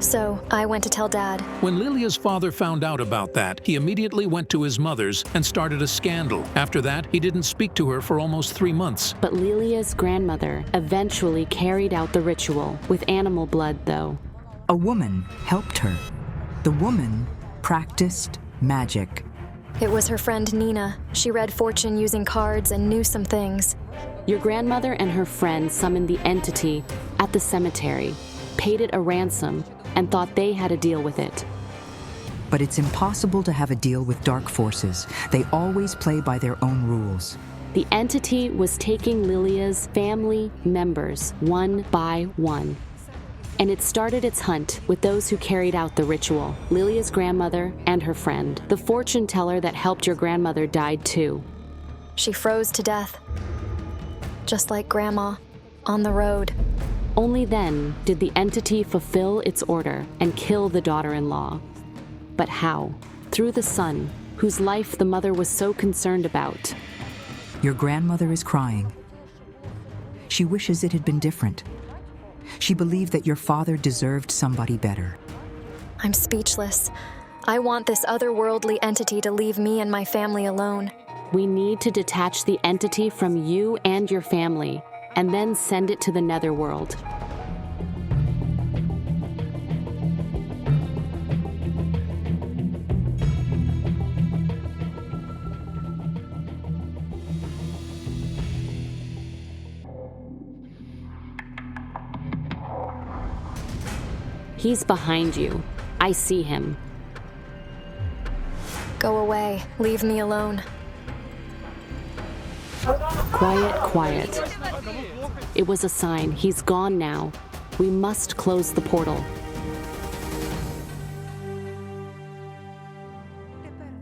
So I went to tell Dad. When Lilia's father found out about that, he immediately went to his mother's and started a scandal. After that, he didn't speak to her for almost 3 months. But Lilia's grandmother eventually carried out the ritual, with animal blood though. A woman helped her. The woman practiced magic. It was her friend Nina. She read fortune using cards and knew some things. Your grandmother and her friend summoned the entity at the cemetery, paid it a ransom, and thought they had a deal with it. But it's impossible to have a deal with dark forces. They always play by their own rules. The entity was taking Lilia's family members one by one. And it started its hunt with those who carried out the ritual, Lilia's grandmother and her friend. The fortune teller that helped your grandmother died too. She froze to death. Just like Grandma, on the road. Only then did the entity fulfill its order and kill the daughter-in-law. But how? Through the son, whose life the mother was so concerned about. Your grandmother is crying. She wishes it had been different. She believed that your father deserved somebody better. I'm speechless. I want this otherworldly entity to leave me and my family alone. We need to detach the entity from you and your family, and then send it to the netherworld. He's behind you. I see him. Go away. Leave me alone. Quiet, quiet. It was a sign. He's gone now. We must close the portal.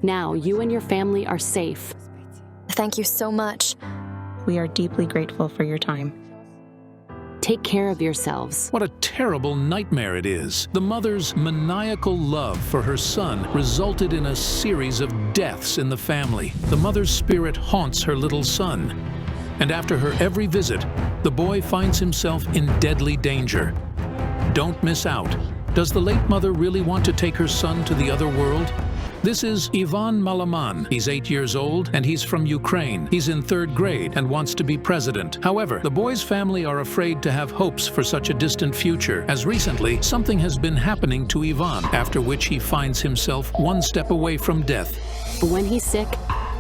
Now, you and your family are safe. Thank you so much. We are deeply grateful for your time. Take care of yourselves. What a terrible nightmare it is. The mother's maniacal love for her son resulted in a series of deaths in the family. The mother's spirit haunts her little son. And after her every visit, the boy finds himself in deadly danger. Don't miss out. Does the late mother really want to take her son to the other world? This is Ivan Malaman. He's 8 years old and he's from Ukraine. He's in 3rd grade and wants to be president. However, the boy's family are afraid to have hopes for such a distant future, as recently something has been happening to Ivan, after which he finds himself one step away from death. When he's sick,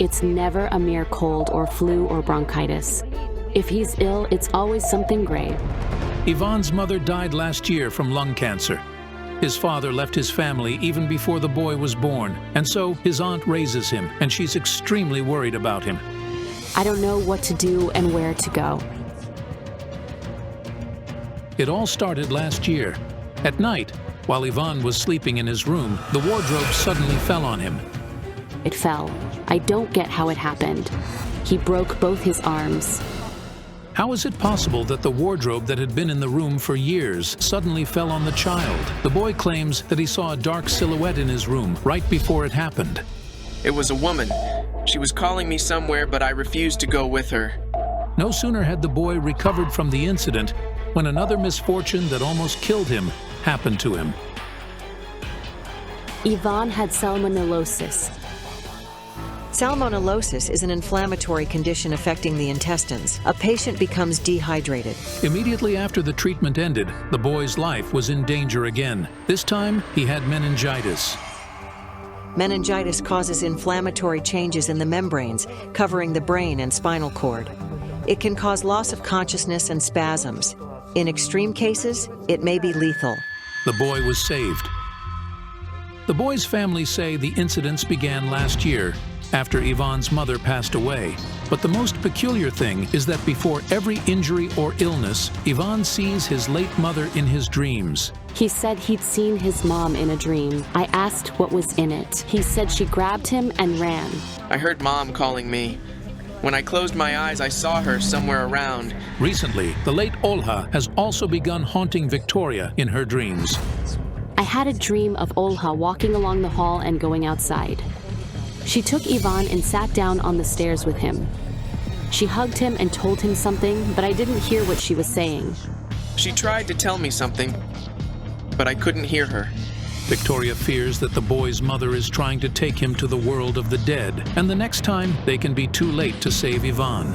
it's never a mere cold or flu or bronchitis. If he's ill, it's always something grave. Ivan's mother died last year from lung cancer. His father left his family even before the boy was born, and so his aunt raises him, and she's extremely worried about him. I don't know what to do and where to go. It all started last year. At night, while Ivan was sleeping in his room, the wardrobe suddenly fell on him. It fell. I don't get how it happened. He broke both his arms. How is it possible that the wardrobe that had been in the room for years suddenly fell on the child? The boy claims that he saw a dark silhouette in his room right before it happened. It was a woman. She was calling me somewhere, but I refused to go with her. No sooner had the boy recovered from the incident when another misfortune that almost killed him happened to him. Ivan had salmonellosis. Salmonellosis is an inflammatory condition affecting the intestines. A patient becomes dehydrated. Immediately after the treatment ended, the boy's life was in danger again. This time, he had meningitis. Meningitis causes inflammatory changes in the membranes, covering the brain and spinal cord. It can cause loss of consciousness and spasms. In extreme cases, it may be lethal. The boy was saved. The boy's family say the incidents began last year, after Ivan's mother passed away. But the most peculiar thing is that before every injury or illness, Ivan sees his late mother in his dreams. He said he'd seen his mom in a dream. I asked what was in it. He said she grabbed him and ran. I heard Mom calling me. When I closed my eyes, I saw her somewhere around. Recently, the late Olha has also begun haunting Victoria in her dreams. I had a dream of Olha walking along the hall and going outside. She took Ivan and sat down on the stairs with him. She hugged him and told him something, but I didn't hear what she was saying. She tried to tell me something. but I couldn't hear her. Victoria fears that the boy's mother is trying to take him to the world of the dead, and the next time they can be too late to save Ivan.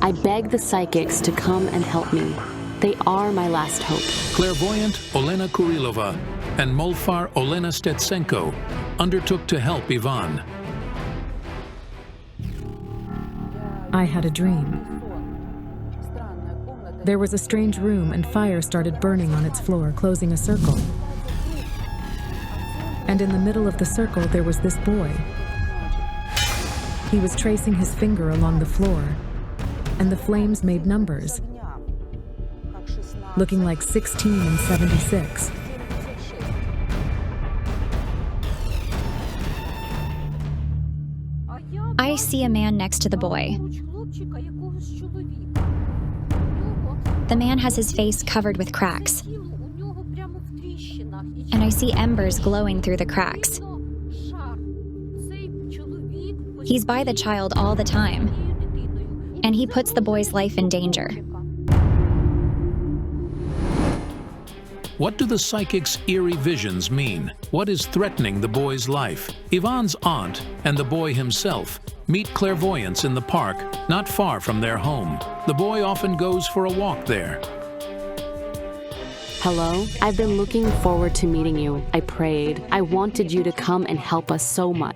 I beg the psychics to come and help me. They are my last hope. Clairvoyant Olena Kurilova and Molfar Olena Stetsenko undertook to help Ivan. I had a dream. There was a strange room and fire started burning on its floor, closing a circle. And in the middle of the circle, there was this boy. He was tracing his finger along the floor, and the flames made numbers, looking like 16 and 76. I see a man next to the boy. The man has his face covered with cracks, and I see embers glowing through the cracks. He's by the child all the time, and he puts the boy's life in danger. What do the psychic's eerie visions mean? What is threatening the boy's life? Ivan's aunt and the boy himself meet clairvoyants in the park not far from their home. The boy often goes for a walk there. Hello? I've been looking forward to meeting you. I prayed. I wanted you to come and help us so much.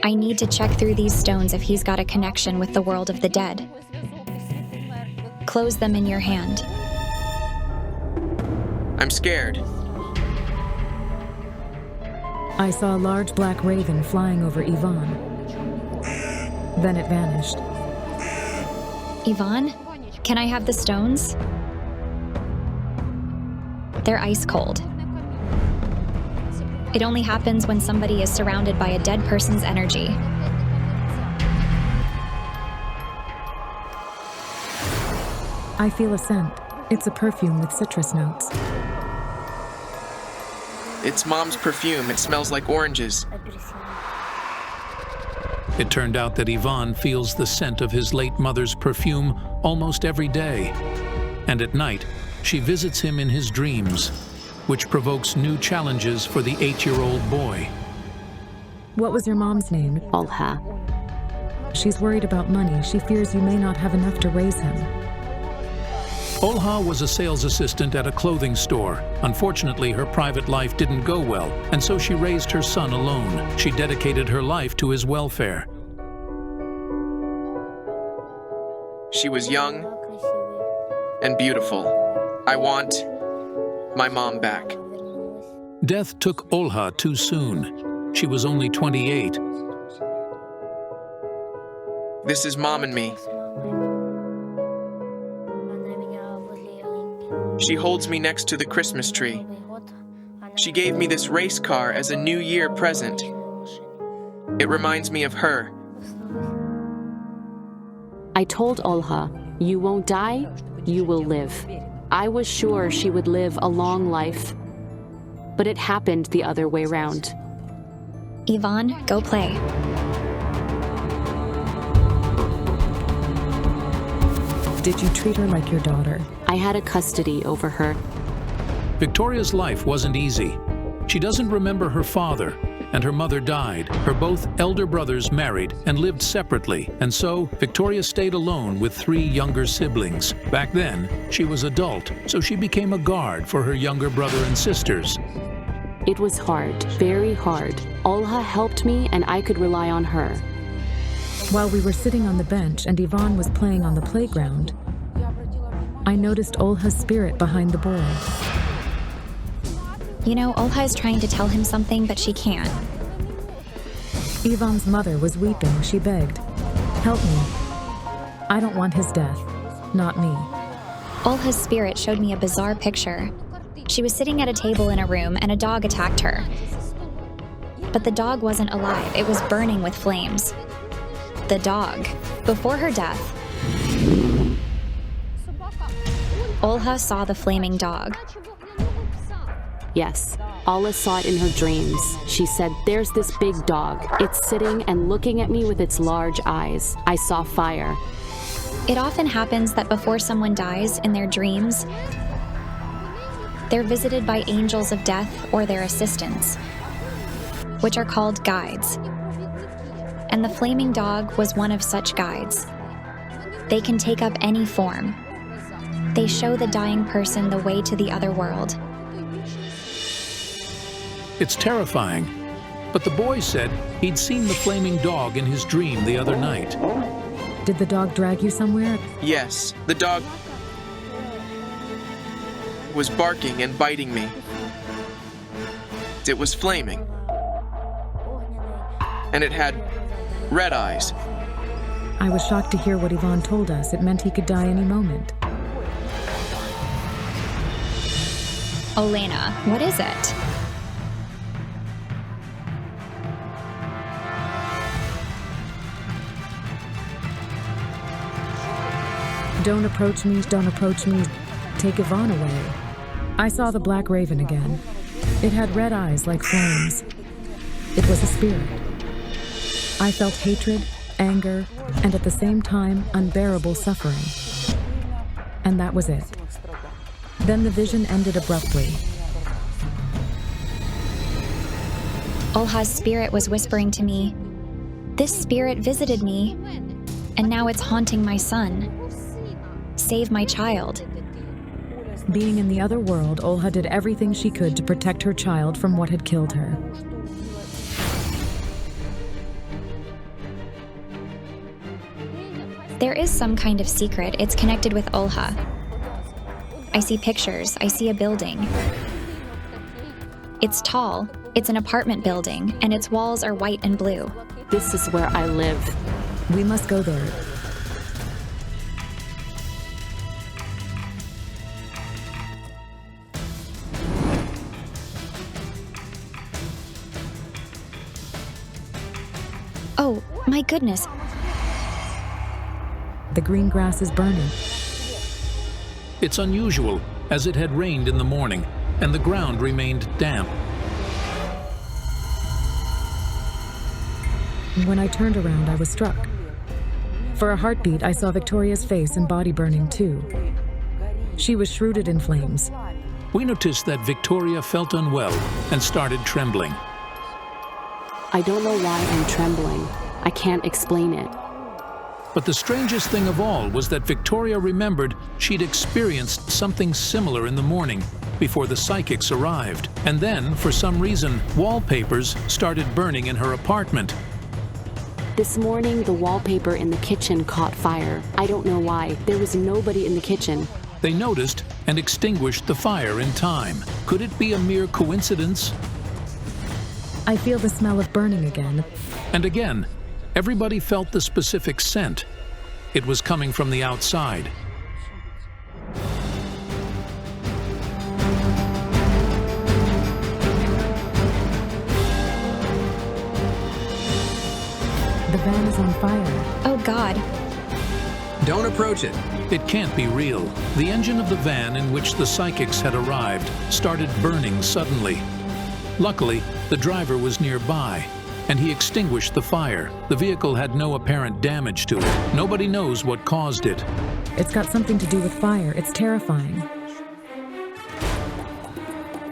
I need to check through these stones if he's got a connection with the world of the dead. Close them in your hand. I'm scared. I saw a large black raven flying over Ivan. Then it vanished. Ivan, can I have the stones? They're ice cold. It only happens when somebody is surrounded by a dead person's energy. I feel a scent. It's a perfume with citrus notes. It's Mom's perfume. It smells like oranges. It turned out that Ivan feels the scent of his late mother's perfume almost every day. And at night, she visits him in his dreams, which provokes new challenges for the 8-year-old boy. What was your mom's name? Olha. She's worried about money. She fears you may not have enough to raise him. Olha was a sales assistant at a clothing store. Unfortunately, her private life didn't go well, and so she raised her son alone. She dedicated her life to his welfare. She was young and beautiful. I want my mom back. Death took Olha too soon. She was only 28. This is Mom and me. She holds me next to the Christmas tree. She gave me this race car as a New Year present. It reminds me of her. I told Olha, you won't die, you will live. I was sure she would live a long life, but it happened the other way round. Ivan, go play. Did you treat her like your daughter? I had a custody over her. Victoria's life wasn't easy. She doesn't remember her father, and her mother died. Her both elder brothers married and lived separately, and so Victoria stayed alone with 3 younger siblings. Back then, she was adult, so she became a guard for her younger brother and sisters. It was hard, very hard. Olha helped me, and I could rely on her. While we were sitting on the bench and Ivan was playing on the playground, I noticed Olha's spirit behind the boy. You know, Olha is trying to tell him something, but she can't. Ivan's mother was weeping. She begged, "Help me. I don't want his death. Not me." Olha's spirit showed me a bizarre picture. She was sitting at a table in a room and a dog attacked her. But the dog wasn't alive. It was burning with flames. The dog. Before her death, Olha saw the flaming dog. Yes, Olha saw it in her dreams. She said, there's this big dog. It's sitting and looking at me with its large eyes. I saw fire. It often happens that before someone dies in their dreams, they're visited by angels of death or their assistants, which are called guides. And the flaming dog was one of such guides. They can take up any form. They show the dying person the way to the other world. It's terrifying, but the boy said he'd seen the flaming dog in his dream the other night. Did the dog drag you somewhere? Yes, the dog was barking and biting me. It was flaming. And it had red eyes. I was shocked to hear what Ivan told us. It meant he could die any moment. Olena, what is it? Don't approach me, don't approach me. Take Ivan away. I saw the black raven again. It had red eyes like flames. It was a spirit. I felt hatred, anger, and at the same time, unbearable suffering. And that was it. Then the vision ended abruptly. Olha's spirit was whispering to me, "This spirit visited me, and now it's haunting my son. Save my child." Being in the other world, Olha did everything she could to protect her child from what had killed her. There is some kind of secret. It's connected with Olha. I see pictures. I see a building. It's tall. It's an apartment building, and its walls are white and blue. This is where I live. We must go there. Oh, my goodness. The green grass is burning. It's unusual, as it had rained in the morning, and the ground remained damp. When I turned around, I was struck. For a heartbeat, I saw Victoria's face and body burning too. She was shrouded in flames. We noticed that Victoria felt unwell and started trembling. I don't know why I'm trembling. I can't explain it. But the strangest thing of all was that Victoria remembered she'd experienced something similar in the morning before the psychics arrived. And then, for some reason, wallpapers started burning in her apartment. This morning, the wallpaper in the kitchen caught fire. I don't know why. There was nobody in the kitchen. They noticed and extinguished the fire in time. Could it be a mere coincidence? I feel the smell of burning again. And again, everybody felt the specific scent. It was coming from the outside. The van is on fire. Oh God. Don't approach it. It can't be real. The engine of the van in which the psychics had arrived started burning suddenly. Luckily, the driver was nearby, and he extinguished the fire. The vehicle had no apparent damage to it. Nobody knows what caused it. It's got something to do with fire. It's terrifying.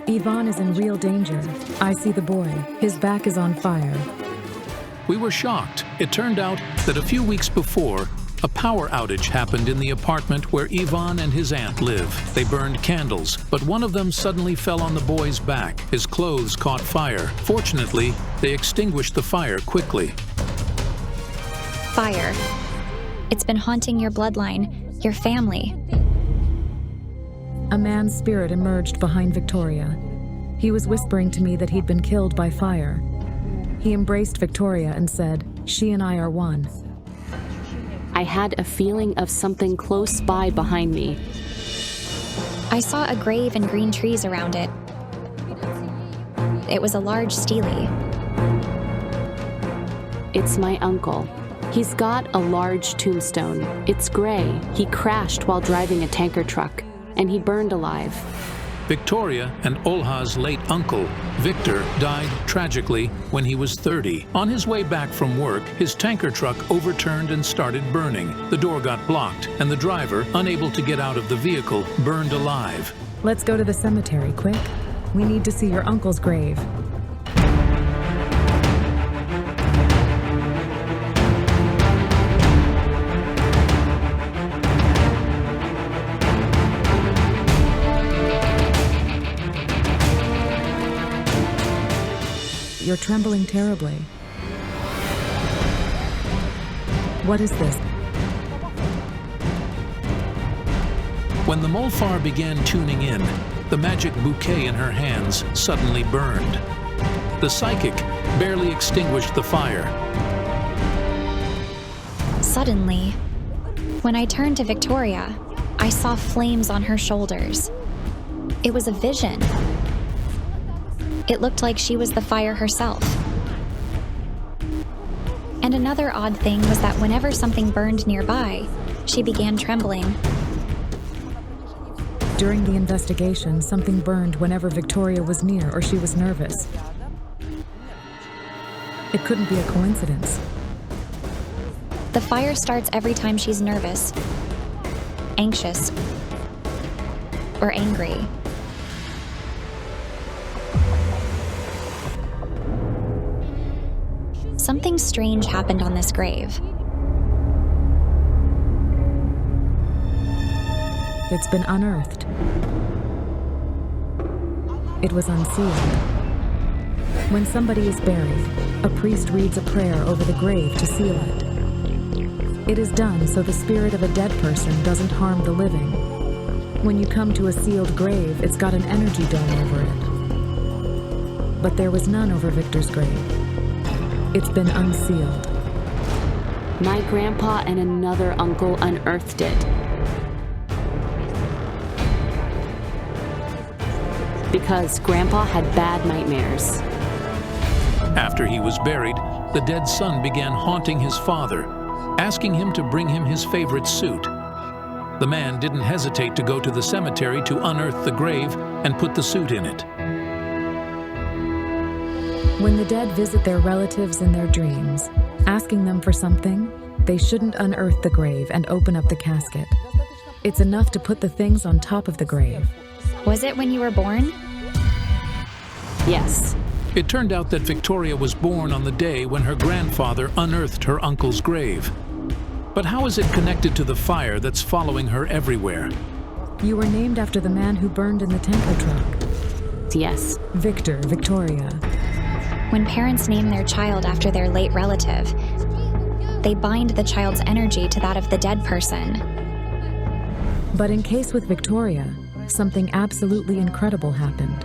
Ivan is in real danger. I see the boy. His back is on fire. We were shocked. It turned out that a few weeks before, a power outage happened in the apartment where Ivan and his aunt live. They burned candles, but one of them suddenly fell on the boy's back. His clothes caught fire. Fortunately, they extinguished the fire quickly. Fire. It's been haunting your bloodline, your family. A man's spirit emerged behind Victoria. He was whispering to me that he'd been killed by fire. He embraced Victoria and said, "She and I are one." I had a feeling of something close by behind me. I saw a grave and green trees around it. It was a large stele. It's my uncle. He's got a large tombstone. It's gray. He crashed while driving a tanker truck, and he burned alive. Victoria and Olha's late uncle, Victor, died tragically when he was 30. On his way back from work, his tanker truck overturned and started burning. The door got blocked, and the driver, unable to get out of the vehicle, burned alive. Let's go to the cemetery, quick. We need to see your uncle's grave. You're trembling terribly. What is this? When the Molfar began tuning in, the magic bouquet in her hands suddenly burned. The psychic barely extinguished the fire. Suddenly, when I turned to Victoria, I saw flames on her shoulders. It was a vision. It looked like she was the fire herself. And another odd thing was that whenever something burned nearby, she began trembling. During the investigation, something burned whenever Victoria was near or she was nervous. It couldn't be a coincidence. The fire starts every time she's nervous, anxious, or angry. Something strange happened on this grave. It's been unearthed. It was unsealed. When somebody is buried, a priest reads a prayer over the grave to seal it. It is done so the spirit of a dead person doesn't harm the living. When you come to a sealed grave, it's got an energy dome over it. But there was none over Victor's grave. It's been unsealed. My grandpa and another uncle unearthed it. Because Grandpa had bad nightmares. After he was buried, the dead son began haunting his father, asking him to bring him his favorite suit. The man didn't hesitate to go to the cemetery to unearth the grave and put the suit in it. When the dead visit their relatives in their dreams, asking them for something, they shouldn't unearth the grave and open up the casket. It's enough to put the things on top of the grave. Was it when you were born? Yes. It turned out that Victoria was born on the day when her grandfather unearthed her uncle's grave. But how is it connected to the fire that's following her everywhere? You were named after the man who burned in the tanker truck. Yes. Victoria. When parents name their child after their late relative, they bind the child's energy to that of the dead person. But in case with Victoria, something absolutely incredible happened.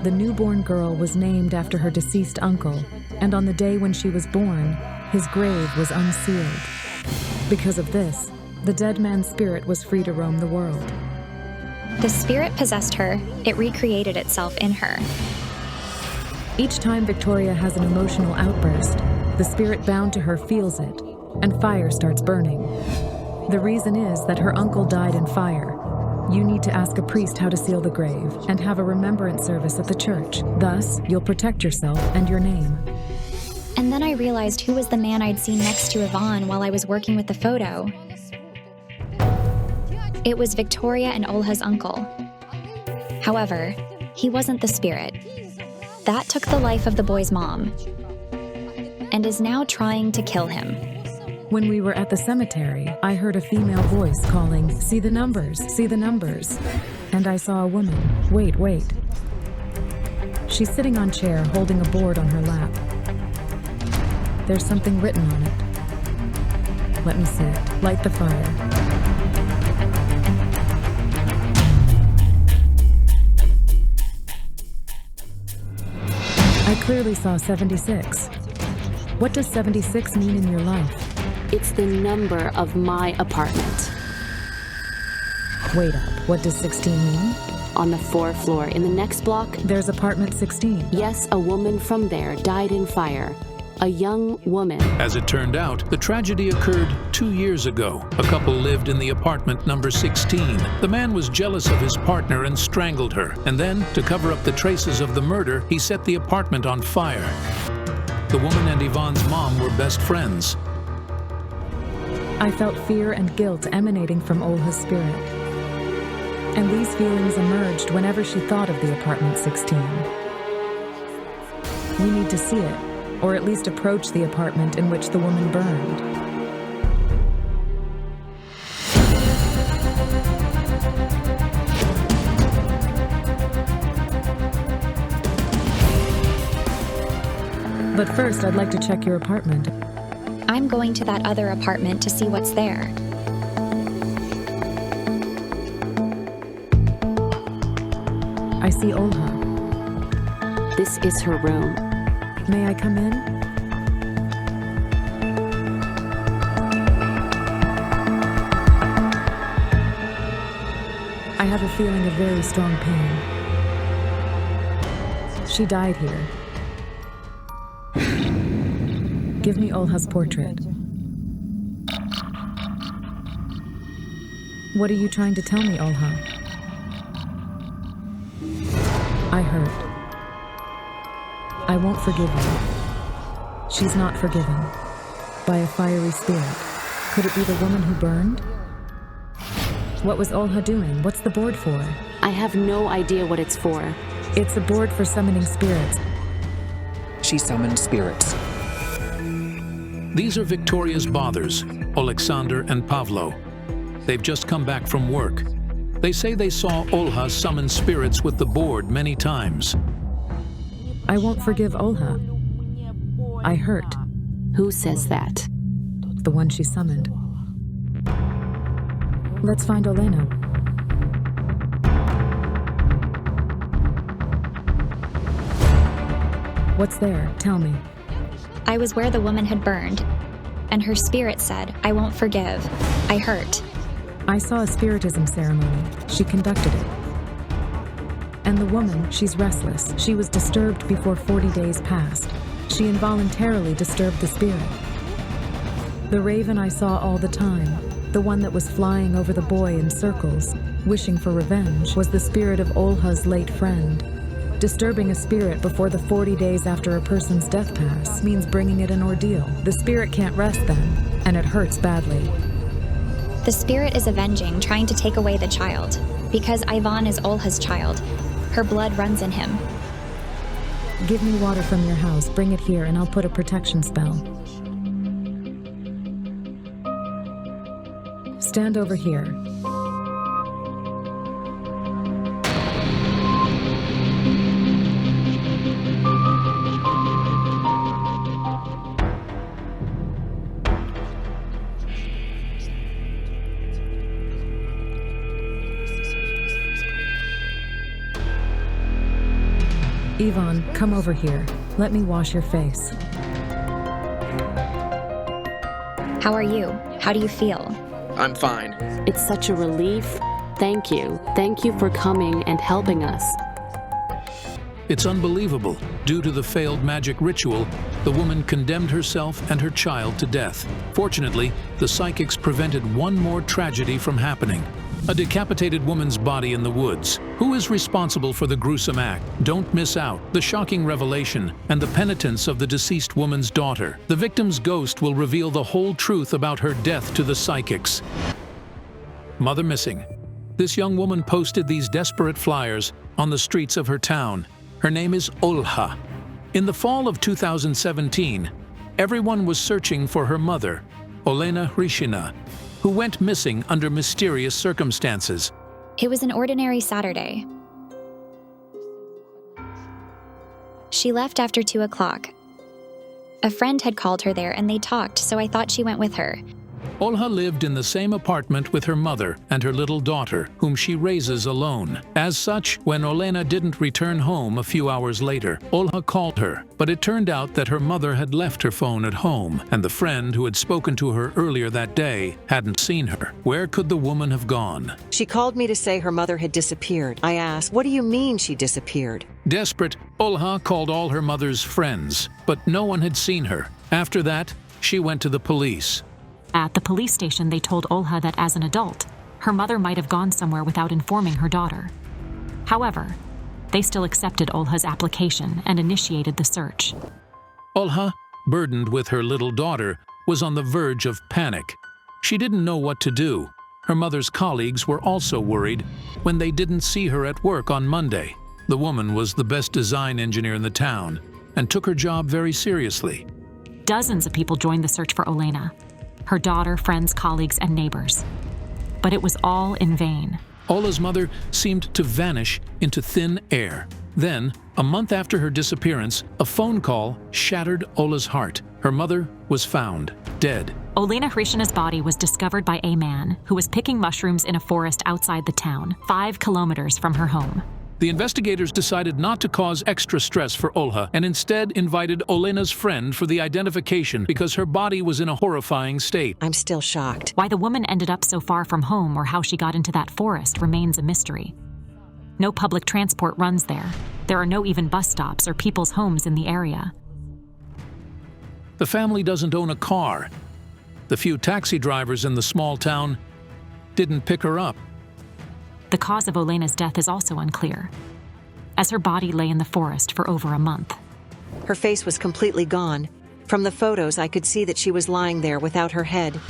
The newborn girl was named after her deceased uncle, and on the day when she was born, his grave was unsealed. Because of this, the dead man's spirit was free to roam the world. The spirit possessed her, it recreated itself in her. Each time Victoria has an emotional outburst, the spirit bound to her feels it, and fire starts burning. The reason is that her uncle died in fire. You need to ask a priest how to seal the grave and have a remembrance service at the church. Thus, you'll protect yourself and your name. And then I realized who was the man I'd seen next to Yvonne while I was working with the photo. It was Victoria and Olha's uncle. However, he wasn't the spirit. That took the life of the boy's mom and is now trying to kill him. When we were at the cemetery, I heard a female voice calling, "See the numbers, see the numbers." And I saw a woman. Wait. She's sitting on a chair holding a board on her lap. There's something written on it. Let me see it. Light the fire. I clearly saw 76. What does 76 mean in your life? It's the number of my apartment. Wait up, what does 16 mean? On the 4th floor, in the next block, there's apartment 16. Yes, a woman from there died in fire. a young woman. As it turned out, the tragedy occurred 2 years ago. A couple lived in the apartment number 16. The man was jealous of his partner and strangled her. And then, to cover up the traces of the murder, he set the apartment on fire. The woman and Ivan's mom were best friends. I felt fear and guilt emanating from Olha's spirit. And these feelings emerged whenever she thought of the apartment 16. We need to see it, or at least approach the apartment in which the woman burned. But first, I'd like to check your apartment. I'm going to that other apartment to see what's there. I see Olha. This is her room. May I come in? I have a feeling of very strong pain. She died here. Give me Olha's portrait. What are you trying to tell me, Olha? I hurt. I won't forgive you. She's not forgiven. By a fiery spirit. Could it be the woman who burned? What was Olha doing? What's the board for? I have no idea what it's for. It's a board for summoning spirits. She summoned spirits. These are Victoria's bothers, Alexander and Pavlo. They've just come back from work. They say they saw Olha summon spirits with the board many times. I won't forgive Olha. I hurt. Who says that? The one she summoned. Let's find Olena. What's there? Tell me. I was where the woman had burned, and her spirit said, I won't forgive. I hurt. I saw a spiritism ceremony. She conducted it. And the woman, she's restless. She was disturbed before 40 days passed. She involuntarily disturbed the spirit. The raven I saw all the time, the one that was flying over the boy in circles, wishing for revenge, was the spirit of Olha's late friend. Disturbing a spirit before the 40 days after a person's death pass means bringing it an ordeal. The spirit can't rest then, and it hurts badly. The spirit is avenging, trying to take away the child. Because Ivan is Olha's child, her blood runs in him. Give me water from your house, bring it here, and I'll put a protection spell. Stand over here. Ivan, come over here. Let me wash your face. How are you? How do you feel? I'm fine. It's such a relief. Thank you. Thank you for coming and helping us. It's unbelievable. Due to the failed magic ritual, the woman condemned herself and her child to death. Fortunately, the psychics prevented one more tragedy from happening. A decapitated woman's body in the woods. Who is responsible for the gruesome act? Don't miss out. The shocking revelation and the penitence of the deceased woman's daughter. The victim's ghost will reveal the whole truth about her death to the psychics. Mother missing. This young woman posted these desperate flyers on the streets of her town. Her name is Olha. In the fall of 2017, everyone was searching for her mother, Olena Hrishina, who went missing under mysterious circumstances. It was an ordinary Saturday. She left after 2 o'clock. A friend had called her there and they talked, so I thought she went with her. Olha lived in the same apartment with her mother and her little daughter, whom she raises alone. As such, when Olena didn't return home a few hours later, Olha called her, but it turned out that her mother had left her phone at home, and the friend who had spoken to her earlier that day hadn't seen her. Where could the woman have gone? She called me to say her mother had disappeared. I asked, "What do you mean she disappeared?" Desperate, Olha called all her mother's friends, but no one had seen her. After that, she went to the police. At the police station, they told Olha that as an adult, her mother might have gone somewhere without informing her daughter. However, they still accepted Olha's application and initiated the search. Olha, burdened with her little daughter, was on the verge of panic. She didn't know what to do. Her mother's colleagues were also worried when they didn't see her at work on Monday. The woman was the best design engineer in the town and took her job very seriously. Dozens of people joined the search for Olena, her daughter, friends, colleagues, and neighbors. But it was all in vain. Ola's mother seemed to vanish into thin air. Then, a month after her disappearance, a phone call shattered Ola's heart. Her mother was found, dead. Olena Hrishina's body was discovered by a man who was picking mushrooms in a forest outside the town, 5 kilometers from her home. The investigators decided not to cause extra stress for Olha and instead invited Olena's friend for the identification because her body was in a horrifying state. I'm still shocked. Why the woman ended up so far from home or how she got into that forest remains a mystery. No public transport runs there. There are no even bus stops or people's homes in the area. The family doesn't own a car. The few taxi drivers in the small town didn't pick her up. The cause of Olena's death is also unclear, as her body lay in the forest for over a month. Her face was completely gone. From the photos, I could see that she was lying there without her head.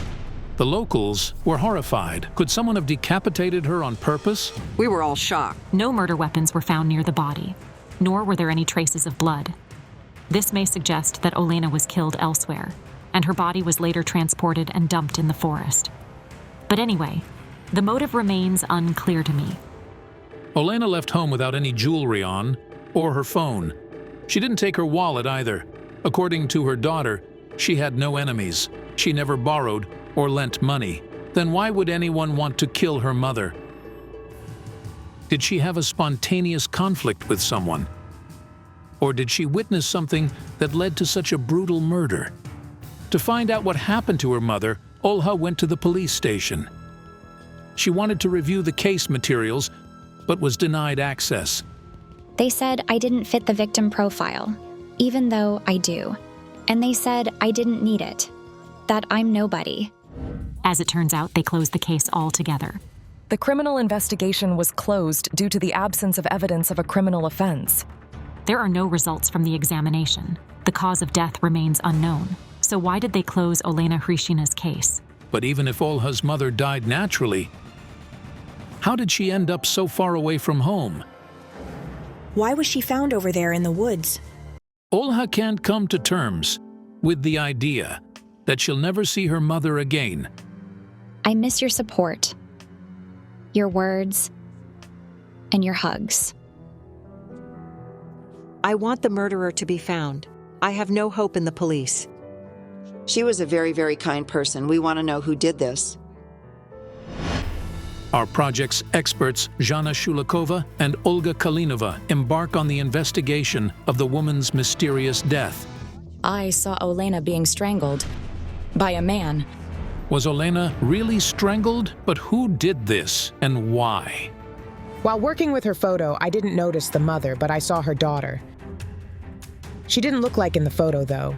The locals were horrified. Could someone have decapitated her on purpose? We were all shocked. No murder weapons were found near the body, nor were there any traces of blood. This may suggest that Olena was killed elsewhere, and her body was later transported and dumped in the forest. But anyway, the motive remains unclear to me. Olena left home without any jewelry on, or her phone. She didn't take her wallet either. According to her daughter, she had no enemies. She never borrowed or lent money. Then why would anyone want to kill her mother? Did she have a spontaneous conflict with someone? Or did she witness something that led to such a brutal murder? To find out what happened to her mother, Olha went to the police station. She wanted to review the case materials, but was denied access. They said I didn't fit the victim profile, even though I do. And they said I didn't need it, that I'm nobody. As it turns out, they closed the case altogether. The criminal investigation was closed due to the absence of evidence of a criminal offense. There are no results from the examination. The cause of death remains unknown. So why did they close Olena Hrishina's case? But even if Olha's mother died naturally, how did she end up so far away from home? Why was she found over there in the woods? Olha can't come to terms with the idea that she'll never see her mother again. I miss your support, your words, and your hugs. I want the murderer to be found. I have no hope in the police. She was a very, very kind person. We want to know who did this. Our project's experts, Zhana Shulakova and Olga Kalinova, embark on the investigation of the woman's mysterious death. I saw Olena being strangled by a man. Was Olena really strangled? But who did this and why? While working with her photo, I didn't notice the mother, but I saw her daughter. She didn't look like in the photo, though.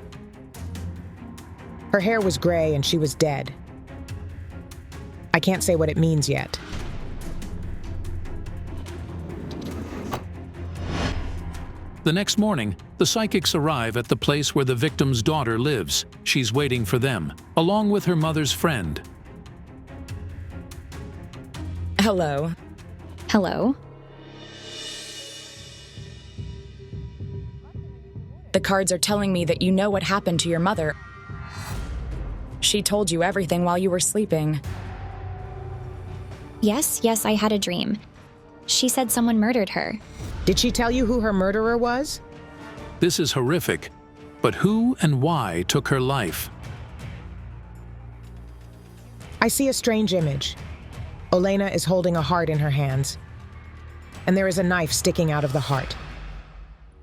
Her hair was gray and she was dead. I can't say what it means yet. The next morning, the psychics arrive at the place where the victim's daughter lives. She's waiting for them, along with her mother's friend. Hello. Hello. The cards are telling me that you know what happened to your mother. She told you everything while you were sleeping. Yes, I had a dream. She said someone murdered her. Did she tell you who her murderer was? This is horrific, but who and why took her life? I see a strange image. Olena is holding a heart in her hands, and there is a knife sticking out of the heart.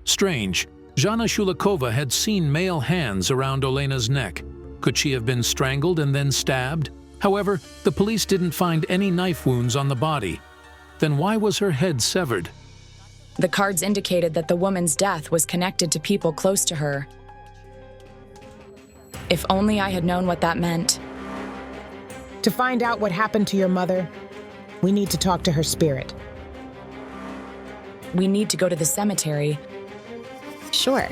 Strange. Jana Shulikova had seen male hands around Olena's neck. Could she have been strangled and then stabbed? However, the police didn't find any knife wounds on the body. Then why was her head severed? The cards indicated that the woman's death was connected to people close to her. If only I had known what that meant. To find out what happened to your mother, we need to talk to her spirit. We need to go to the cemetery. Sure.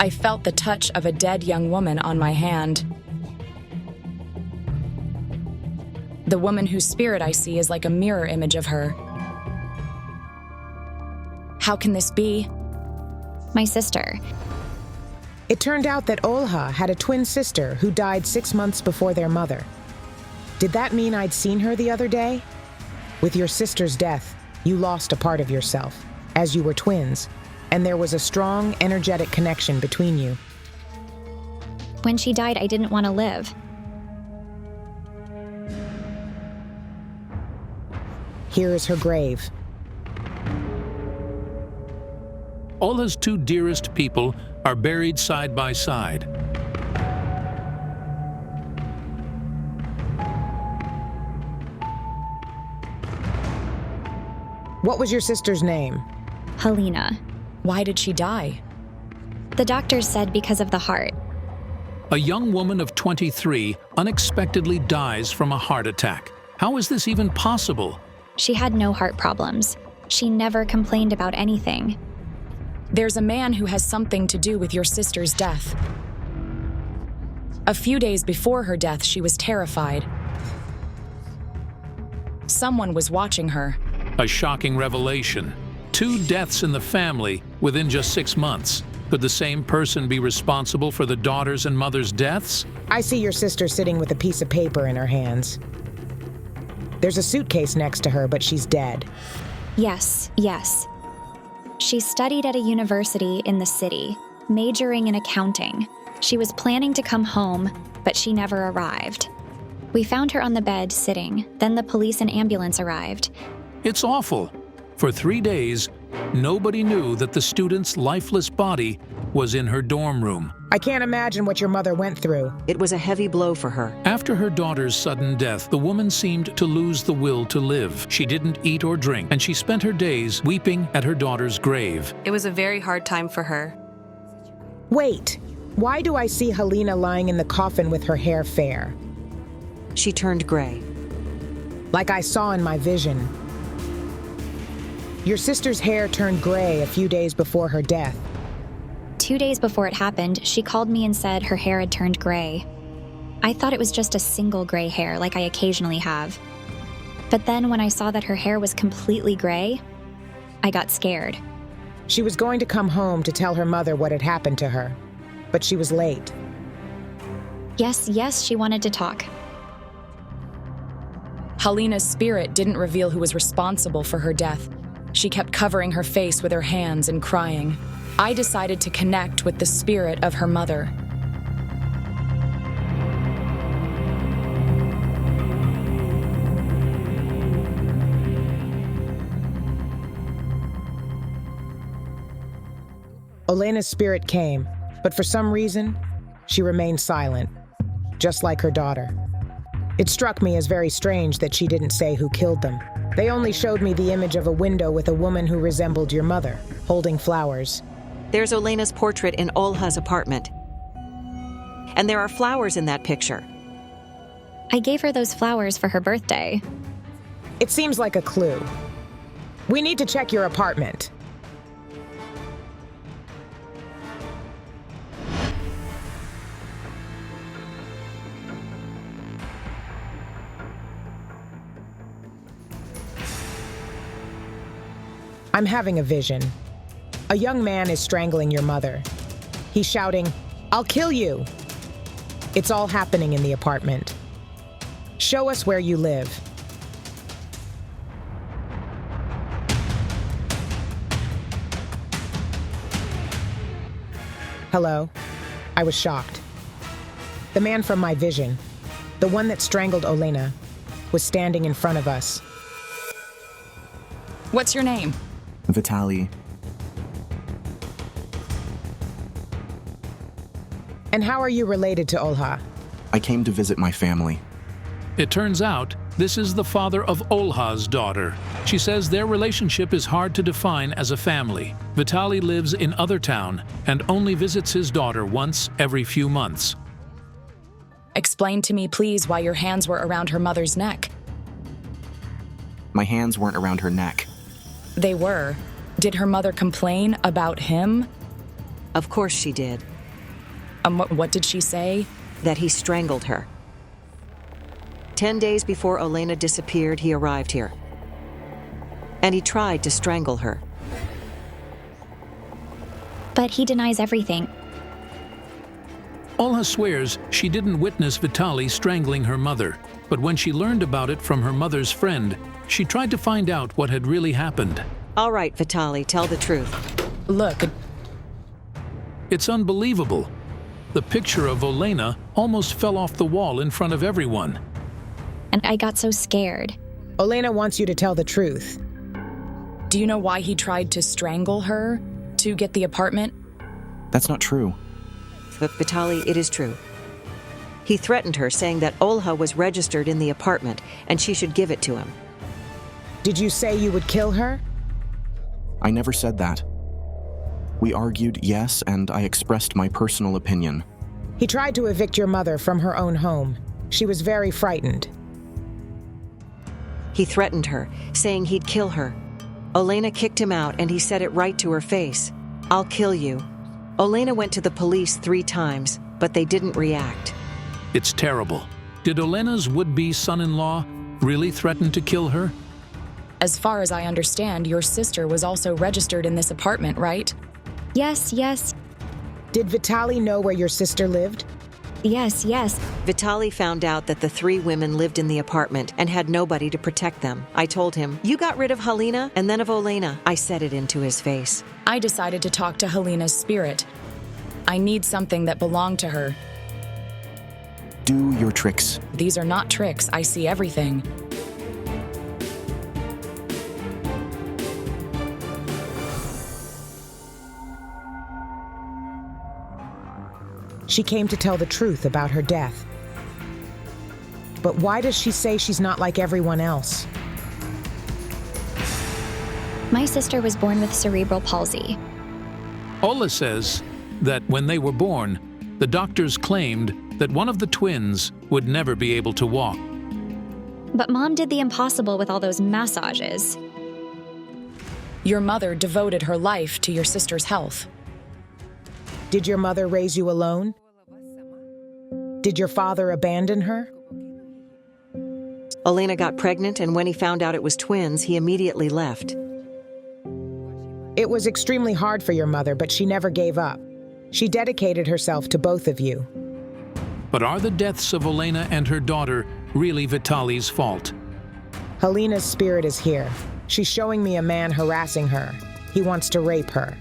I felt the touch of a dead young woman on my hand. The woman whose spirit I see is like a mirror image of her. How can this be? My sister. It turned out that Olha had a twin sister who died 6 months before their mother. Did that mean I'd seen her the other day? With your sister's death, you lost a part of yourself, as you were twins, and there was a strong, energetic connection between you. When she died, I didn't want to live. Here is her grave. Ola's two dearest people are buried side by side. What was your sister's name? Helena. Why did she die? The doctors said because of the heart. A young woman of 23 unexpectedly dies from a heart attack. How is this even possible? She had no heart problems. She never complained about anything. There's a man who has something to do with your sister's death. A few days before her death, she was terrified. Someone was watching her. A shocking revelation. 2 deaths in the family within just 6 months. Could the same person be responsible for the daughter's and mother's deaths? I see your sister sitting with a piece of paper in her hands. There's a suitcase next to her, but she's dead. Yes. She studied at a university in the city, majoring in accounting. She was planning to come home, but she never arrived. We found her on the bed, sitting. Then the police and ambulance arrived. It's awful. For 3 days, nobody knew that the student's lifeless body was in her dorm room. I can't imagine what your mother went through. It was a heavy blow for her. After her daughter's sudden death, the woman seemed to lose the will to live. She didn't eat or drink, and she spent her days weeping at her daughter's grave. It was a very hard time for her. Wait, why do I see Helena lying in the coffin with her hair fair? She turned gray. Like I saw in my vision. Your sister's hair turned gray a few days before her death. 2 days before it happened, she called me and said her hair had turned gray. I thought it was just a single gray hair, like I occasionally have. But then when I saw that her hair was completely gray, I got scared. She was going to come home to tell her mother what had happened to her, but she was late. Yes, she wanted to talk. Helena's spirit didn't reveal who was responsible for her death. She kept covering her face with her hands and crying. I decided to connect with the spirit of her mother. Olena's spirit came, but for some reason, she remained silent, just like her daughter. It struck me as very strange that she didn't say who killed them. They only showed me the image of a window with a woman who resembled your mother, holding flowers. There's Olena's portrait in Olha's apartment. And there are flowers in that picture. I gave her those flowers for her birthday. It seems like a clue. We need to check your apartment. I'm having a vision. A young man is strangling your mother. He's shouting, "I'll kill you!" It's all happening in the apartment. Show us where you live. Hello. I was shocked. The man from my vision, the one that strangled Olena, was standing in front of us. What's your name? Vitaly. And how are you related to Olha? I came to visit my family. It turns out this is the father of Olha's daughter. She says their relationship is hard to define as a family. Vitaly lives in other town and only visits his daughter once every few months. Explain to me, please, why your hands were around her mother's neck. My hands weren't around her neck. They were. Did her mother complain about him? Of course she did. What did she say? That he strangled her. 10 days before Olena disappeared, he arrived here. And he tried to strangle her. But he denies everything. Olha swears she didn't witness Vitaly strangling her mother, but when she learned about it from her mother's friend, she tried to find out what had really happened. All right, Vitaly, tell the truth. Look. It's unbelievable. The picture of Olena almost fell off the wall in front of everyone. And I got so scared. Olena wants you to tell the truth. Do you know why he tried to strangle her? To get the apartment? That's not true. But Vitaly, it is true. He threatened her, saying that Olha was registered in the apartment and she should give it to him. Did you say you would kill her? I never said that. We argued, yes, and I expressed my personal opinion. He tried to evict your mother from her own home. She was very frightened. He threatened her, saying he'd kill her. Olena kicked him out and he said it right to her face. I'll kill you. Olena went to the police 3 times, but they didn't react. It's terrible. Did Olena's would-be son-in-law really threaten to kill her? As far as I understand, your sister was also registered in this apartment, right? Yes, yes. Did Vitaly know where your sister lived? Yes, yes. Vitaly found out that the 3 women lived in the apartment and had nobody to protect them. I told him, you got rid of Halina and then of Olena. I said it into his face. I decided to talk to Helena's spirit. I need something that belonged to her. Do your tricks. These are not tricks. I see everything. She came to tell the truth about her death. But why does she say she's not like everyone else? My sister was born with cerebral palsy. Ola says that when they were born, the doctors claimed that one of the twins would never be able to walk. But Mom did the impossible with all those massages. Your mother devoted her life to your sister's health. Did your mother raise you alone? Did your father abandon her? Olena got pregnant, and when he found out it was twins, he immediately left. It was extremely hard for your mother, but she never gave up. She dedicated herself to both of you. But are the deaths of Olena and her daughter really Vitaly's fault? Helena's spirit is here. She's showing me a man harassing her. He wants to rape her.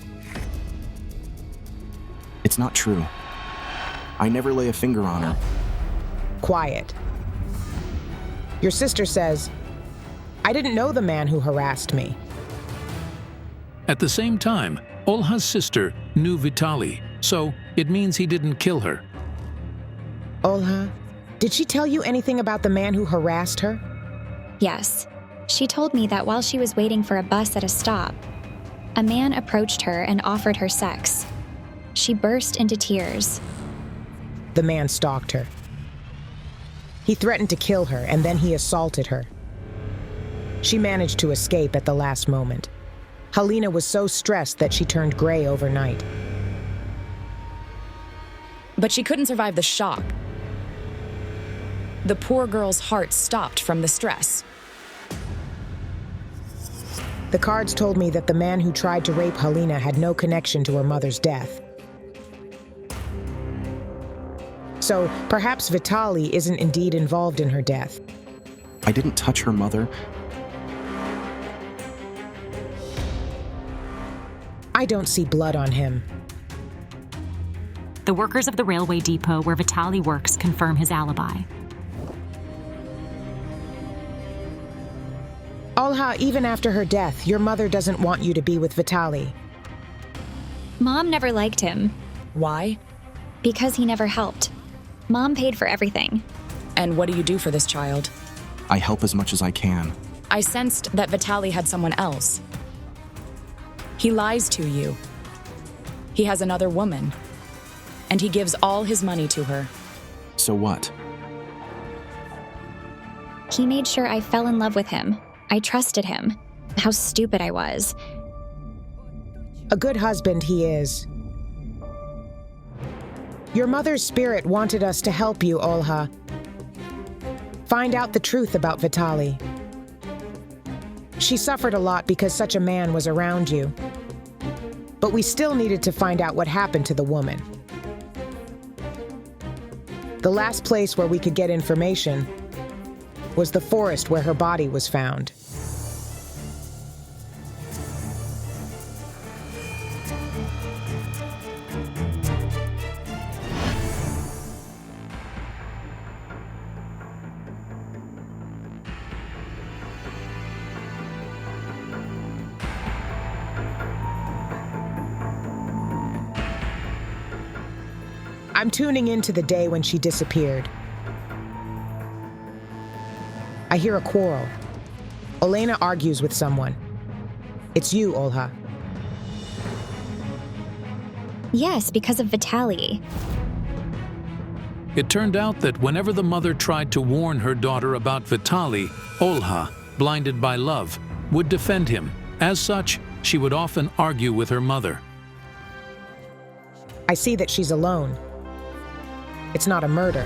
It's not true. I never lay a finger on her. Quiet. Your sister says, I didn't know the man who harassed me. At the same time, Olha's sister knew Vitaly, so it means he didn't kill her. Olha, did she tell you anything about the man who harassed her? Yes. She told me that while she was waiting for a bus at a stop, a man approached her and offered her sex. She burst into tears. The man stalked her. He threatened to kill her, and then he assaulted her. She managed to escape at the last moment. Halina was so stressed that she turned gray overnight. But she couldn't survive the shock. The poor girl's heart stopped from the stress. The cards told me that the man who tried to rape Halina had no connection to her mother's death. So perhaps Vitali isn't indeed involved in her death. I didn't touch her mother. I don't see blood on him. The workers of the railway depot where Vitali works confirm his alibi. Olha, even after her death, your mother doesn't want you to be with Vitali. Mom never liked him. Why? Because he never helped. Mom paid for everything. And what do you do for this child? I help as much as I can. I sensed that Vitali had someone else. He lies to you. He has another woman. And he gives all his money to her. So what? He made sure I fell in love with him. I trusted him. How stupid I was. A good husband he is. Your mother's spirit wanted us to help you, Olha. Find out the truth about Vitali. She suffered a lot because such a man was around you. But we still needed to find out what happened to the woman. The last place where we could get information was the forest where her body was found. I'm tuning into the day when she disappeared. I hear a quarrel. Olena argues with someone. It's you, Olha. Yes, because of Vitali. It turned out that whenever the mother tried to warn her daughter about Vitali, Olha, blinded by love, would defend him. As such, she would often argue with her mother. I see that she's alone. It's not a murder.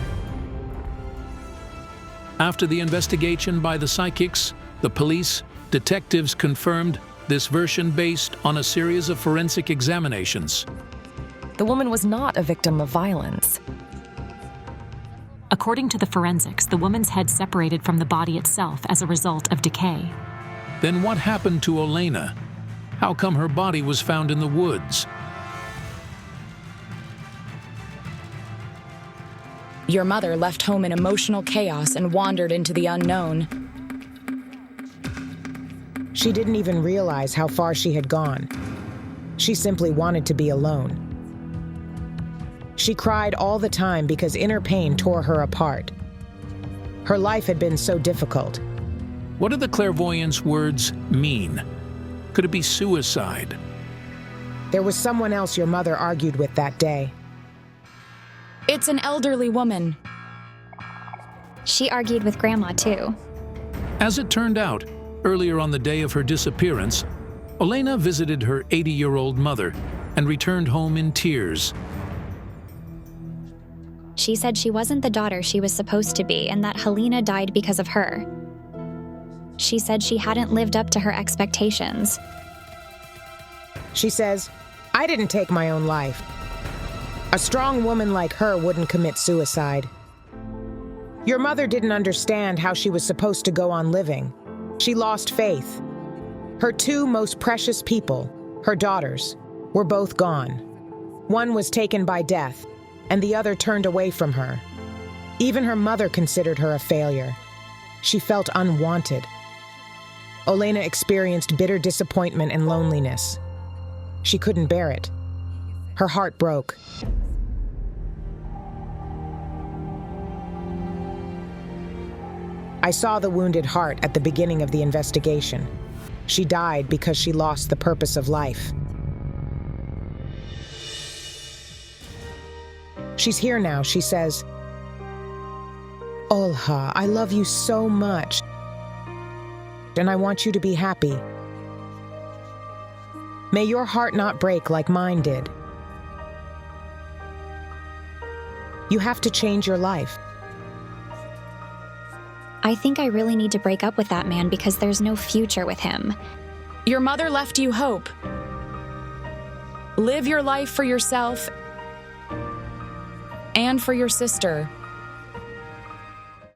After the investigation by the psychics, the police, detectives confirmed this version based on a series of forensic examinations. The woman was not a victim of violence. According to the forensics, the woman's head separated from the body itself as a result of decay. Then what happened to Olena? How come her body was found in the woods? Your mother left home in emotional chaos and wandered into the unknown. She didn't even realize how far she had gone. She simply wanted to be alone. She cried all the time because inner pain tore her apart. Her life had been so difficult. What do the clairvoyant's words mean? Could it be suicide? There was someone else your mother argued with that day. It's an elderly woman. She argued with Grandma, too. As it turned out, earlier on the day of her disappearance, Olena visited her 80-year-old mother and returned home in tears. She said she wasn't the daughter she was supposed to be and that Helena died because of her. She said she hadn't lived up to her expectations. She says, I didn't take my own life. A strong woman like her wouldn't commit suicide. Your mother didn't understand how she was supposed to go on living. She lost faith. Her two most precious people, her daughters, were both gone. One was taken by death, and the other turned away from her. Even her mother considered her a failure. She felt unwanted. Olena experienced bitter disappointment and loneliness. She couldn't bear it. Her heart broke. I saw the wounded heart at the beginning of the investigation. She died because she lost the purpose of life. She's here now, she says, Olha, I love you so much, and I want you to be happy. May your heart not break like mine did. You have to change your life. I think I really need to break up with that man because there's no future with him. Your mother left you hope. Live your life for yourself and for your sister.